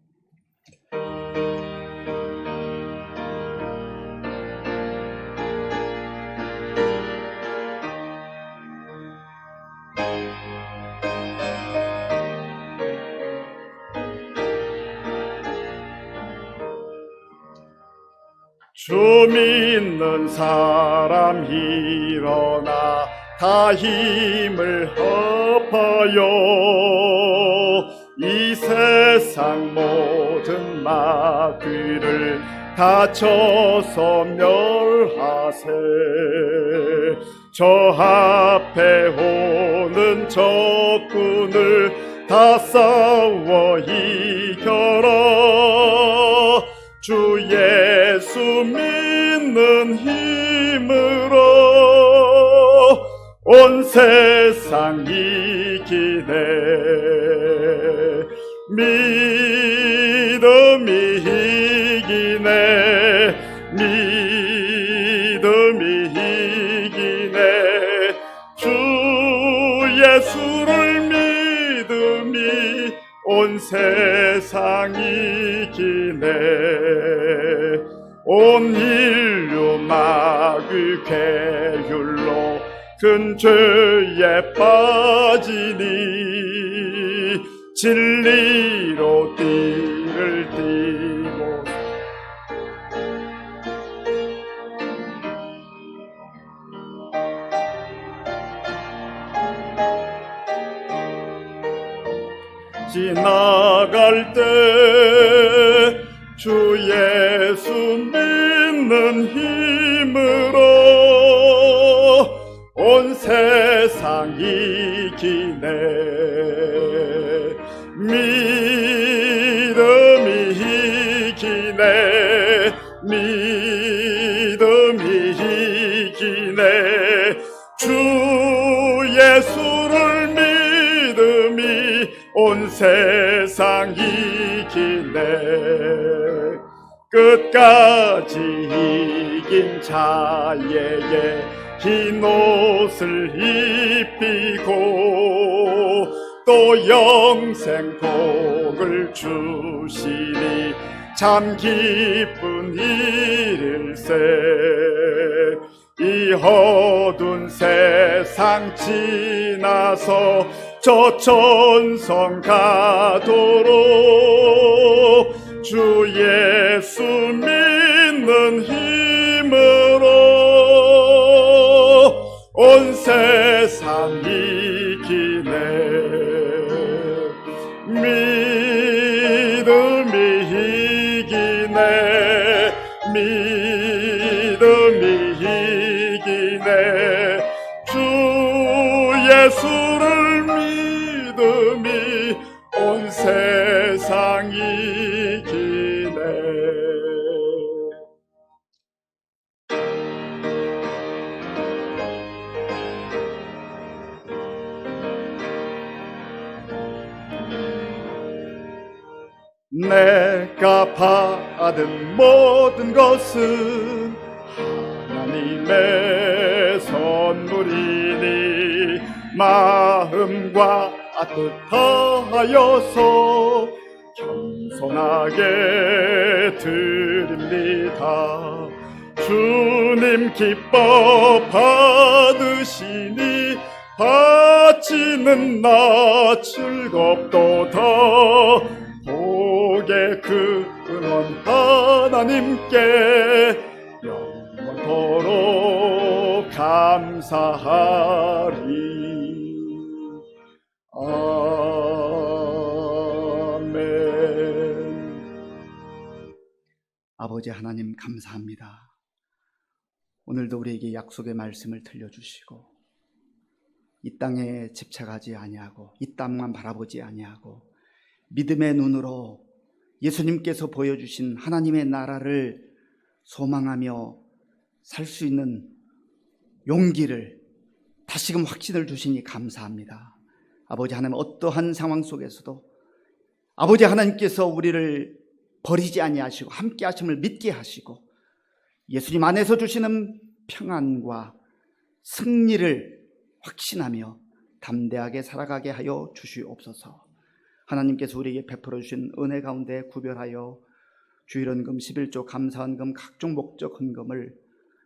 Speaker 2: 주 믿는 사람 일어나 다 힘을 합하여 이 세상 모든 막들을 다쳐서 멸하세. 저 앞에 오는 적군을 다 싸워 이겨라. 주 예수 믿는 힘으로 온 세상 이기네. 믿음이 이기네. 믿음이 이기네. 주 예수를 믿음이 온 세상 이기네. 온 인류 마귀 괴율로 큰 죄에 빠지니 진리로 띠를 띠고 지나갈 때 주 예수 믿는 힘으로 온 세상 이기네. 믿음이 이기네. 믿음이 이기네. 주 예수를 믿음이 온 세상 이기네. 끝까지 이긴 자에게 흰 옷을 입히고 또 영생 복을 주시니 참 기쁜 일일세. 이 어두운 세상 지나서 저 천성 가도록 주 예수 믿는 힘으로 온 세상 이기네. 믿음이 이기네. 믿음이 이기네. 주 예수를 믿음이 온 세상 이기네. 내가 받은 모든 것은 하나님의 선물이니 마음과 뜻 다하여서 겸손하게 드립니다. 주님 기뻐 받으시니 바치는 나 즐겁도다. 복의 근원 하나님께 영원토록 감사하리. 아멘.
Speaker 1: 아버지 하나님 감사합니다. 오늘도 우리에게 약속의 말씀을 들려주시고 이 땅에 집착하지 아니하고 이 땅만 바라보지 아니하고 믿음의 눈으로 예수님께서 보여주신 하나님의 나라를 소망하며 살 수 있는 용기를 다시금 확신을 주시니 감사합니다. 아버지 하나님 어떠한 상황 속에서도 아버지 하나님께서 우리를 버리지 아니하시고 함께 하심을 믿게 하시고 예수님 안에서 주시는 평안과 승리를 확신하며 담대하게 살아가게 하여 주시옵소서. 하나님께서 우리에게 베풀어 주신 은혜 가운데 구별하여 주일헌금 11조 감사헌금 각종 목적 헌금을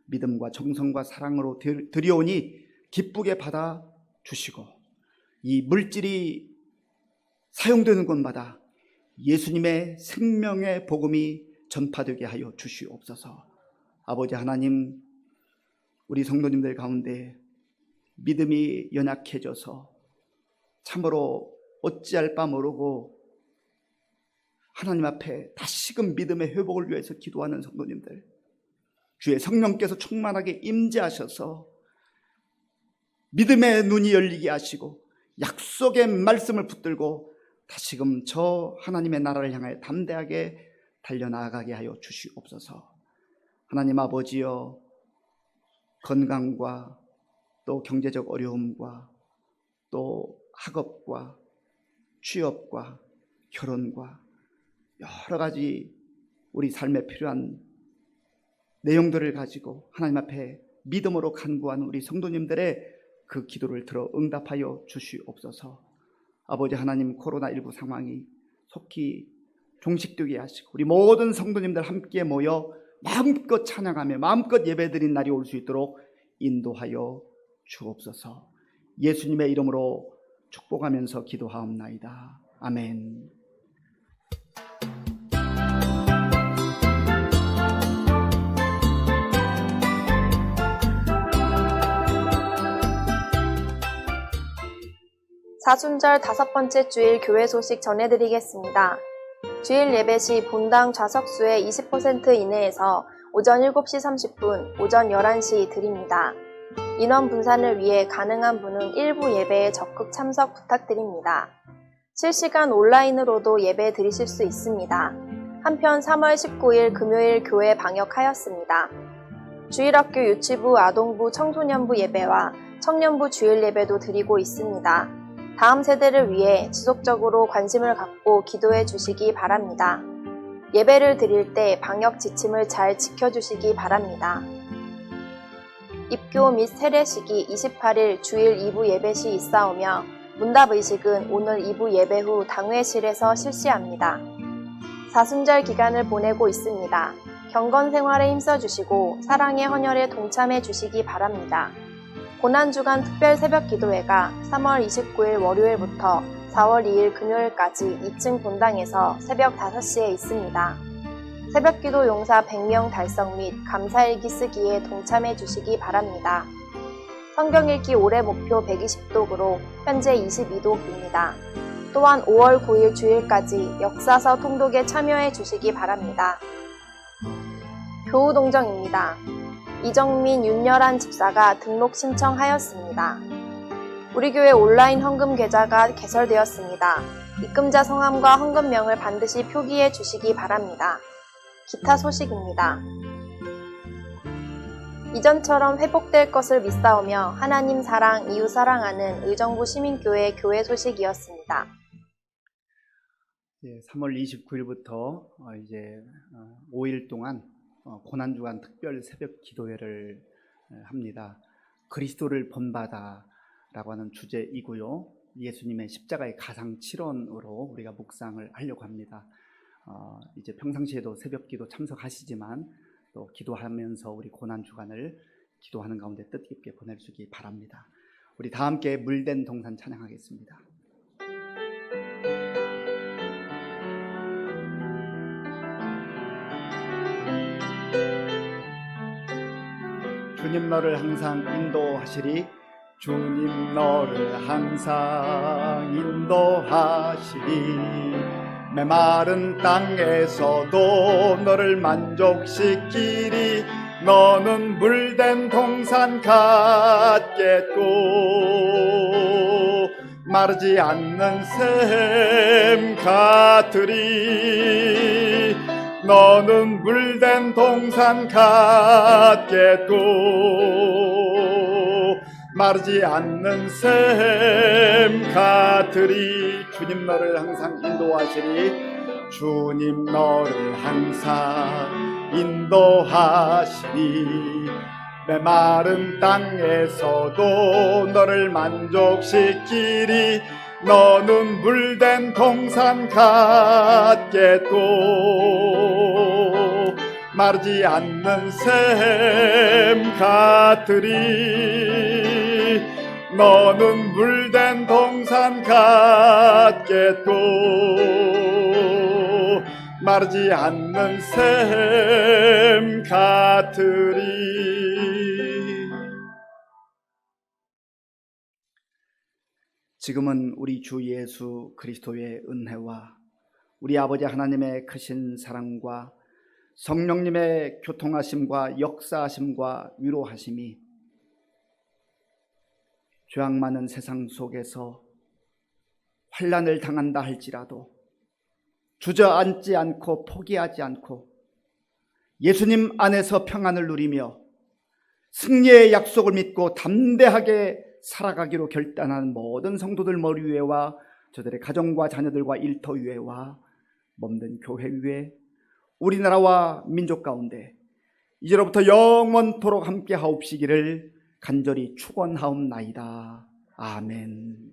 Speaker 1: 믿음과 정성과 사랑으로 드리오니 기쁘게 받아 주시고 이 물질이 사용되는 곳마다 예수님의 생명의 복음이 전파되게 하여 주시옵소서. 아버지 하나님, 우리 성도님들 가운데 믿음이 연약해져서 참으로 어찌할 바 모르고 하나님 앞에 다시금 믿음의 회복을 위해서 기도하는 성도님들, 주의 성령께서 충만하게 임재하셔서 믿음의 눈이 열리게 하시고 약속의 말씀을 붙들고 다시금 저 하나님의 나라를 향하여 담대하게 달려나가게 하여 주시옵소서. 하나님 아버지여, 건강과 또 경제적 어려움과 또 학업과 취업과 결혼과 여러 가지 우리 삶에 필요한 내용들을 가지고 하나님 앞에 믿음으로 간구하는 우리 성도님들의 그 기도를 들어 응답하여 주시옵소서. 아버지 하나님, 코로나19 상황이 속히 종식되게 하시고 우리 모든 성도님들 함께 모여 마음껏 찬양하며 마음껏 예배드린 날이 올 수 있도록 인도하여 주옵소서. 예수님의 이름으로 축복하면서 기도하옵나이다. 아멘.
Speaker 4: 사순절 5번째 주일 교회 소식 전해드리겠습니다. 주일 예배 시 본당 좌석수의 20% 이내에서 오전 7시 30분, 오전 11시 드립니다. 인원 분산을 위해 가능한 분은 일부 예배에 적극 참석 부탁드립니다. 실시간 온라인으로도 예배 드리실 수 있습니다. 한편 3월 19일 금요일 교회 방역하였습니다. 주일학교 유치부, 아동부, 청소년부 예배와 청년부 주일 예배도 드리고 있습니다. 다음 세대를 위해 지속적으로 관심을 갖고 기도해 주시기 바랍니다. 예배를 드릴 때 방역 지침을 잘 지켜주시기 바랍니다. 입교 및 세례식이 28일 주일 2부 예배 시 있사오며 문답의식은 오늘 2부 예배 후 당회실에서 실시합니다. 사순절 기간을 보내고 있습니다. 경건 생활에 힘써주시고 사랑의 헌혈에 동참해 주시기 바랍니다. 고난주간 특별 새벽 기도회가 3월 29일 월요일부터 4월 2일 금요일까지 2층 본당에서 새벽 5시에 있습니다. 새벽기도 용사 100명 달성 및 감사일기 쓰기에 동참해 주시기 바랍니다. 성경읽기 올해 목표 120독으로 현재 22독입니다. 또한 5월 9일 주일까지 역사서 통독에 참여해 주시기 바랍니다. 교우동정입니다. 이정민, 윤열한 집사가 등록 신청하였습니다. 우리 교회 온라인 헌금 계좌가 개설되었습니다. 입금자 성함과 헌금명을 반드시 표기해 주시기 바랍니다. 기타 소식입니다. 이전처럼 회복될 것을 믿사오며 하나님 사랑, 이웃 사랑하는 의정부 시민교회 교회 소식이었습니다.
Speaker 1: 3월 29일부터 이제 5일 동안 고난주간 특별 새벽 기도회를 합니다. 그리스도를 본받아라고 하는 주제이고요. 예수님의 십자가의 가상 7원으로 우리가 묵상을 하려고 합니다. 이제 평상시에도 새벽 기도 참석하시지만 또 기도하면서 우리 고난주간을 기도하는 가운데 뜻깊게 보낼 수 있기 바랍니다. 우리 다 함께 물된 동산 찬양하겠습니다. 주님 너를 항상 인도하시리. 주님 너를 항상 인도하시리. 메마른 땅에서도 너를 만족시키리. 너는 물된 동산 같겠고 마르지 않는 샘 같으리. 너는 물된 동산 같겠고 마르지 않는 샘 같으리. 주님 너를 항상 인도하시리. 주님 너를 항상 인도하시리. 메마른 땅에서도 너를 만족시키리. 너는 물된 동산 같겠고 마르지 않는 샘 같으리. 너는 물된 동산 같겠고 마르지 않는 샘 같으리. 지금은 우리 주 예수 그리스도의 은혜와 우리 아버지 하나님의 크신 사랑과 성령님의 교통하심과 역사하심과 위로하심이 죄악 많은 세상 속에서 환난을 당한다 할지라도 주저앉지 않고 포기하지 않고 예수님 안에서 평안을 누리며 승리의 약속을 믿고 담대하게 살아가기로 결단한 모든 성도들 머리 위에와 저들의 가정과 자녀들과 일터 위에와 몸된 교회 위에 우리나라와 민족 가운데 이제로부터 영원토록 함께 하옵시기를 간절히 축원하옵나이다. 아멘.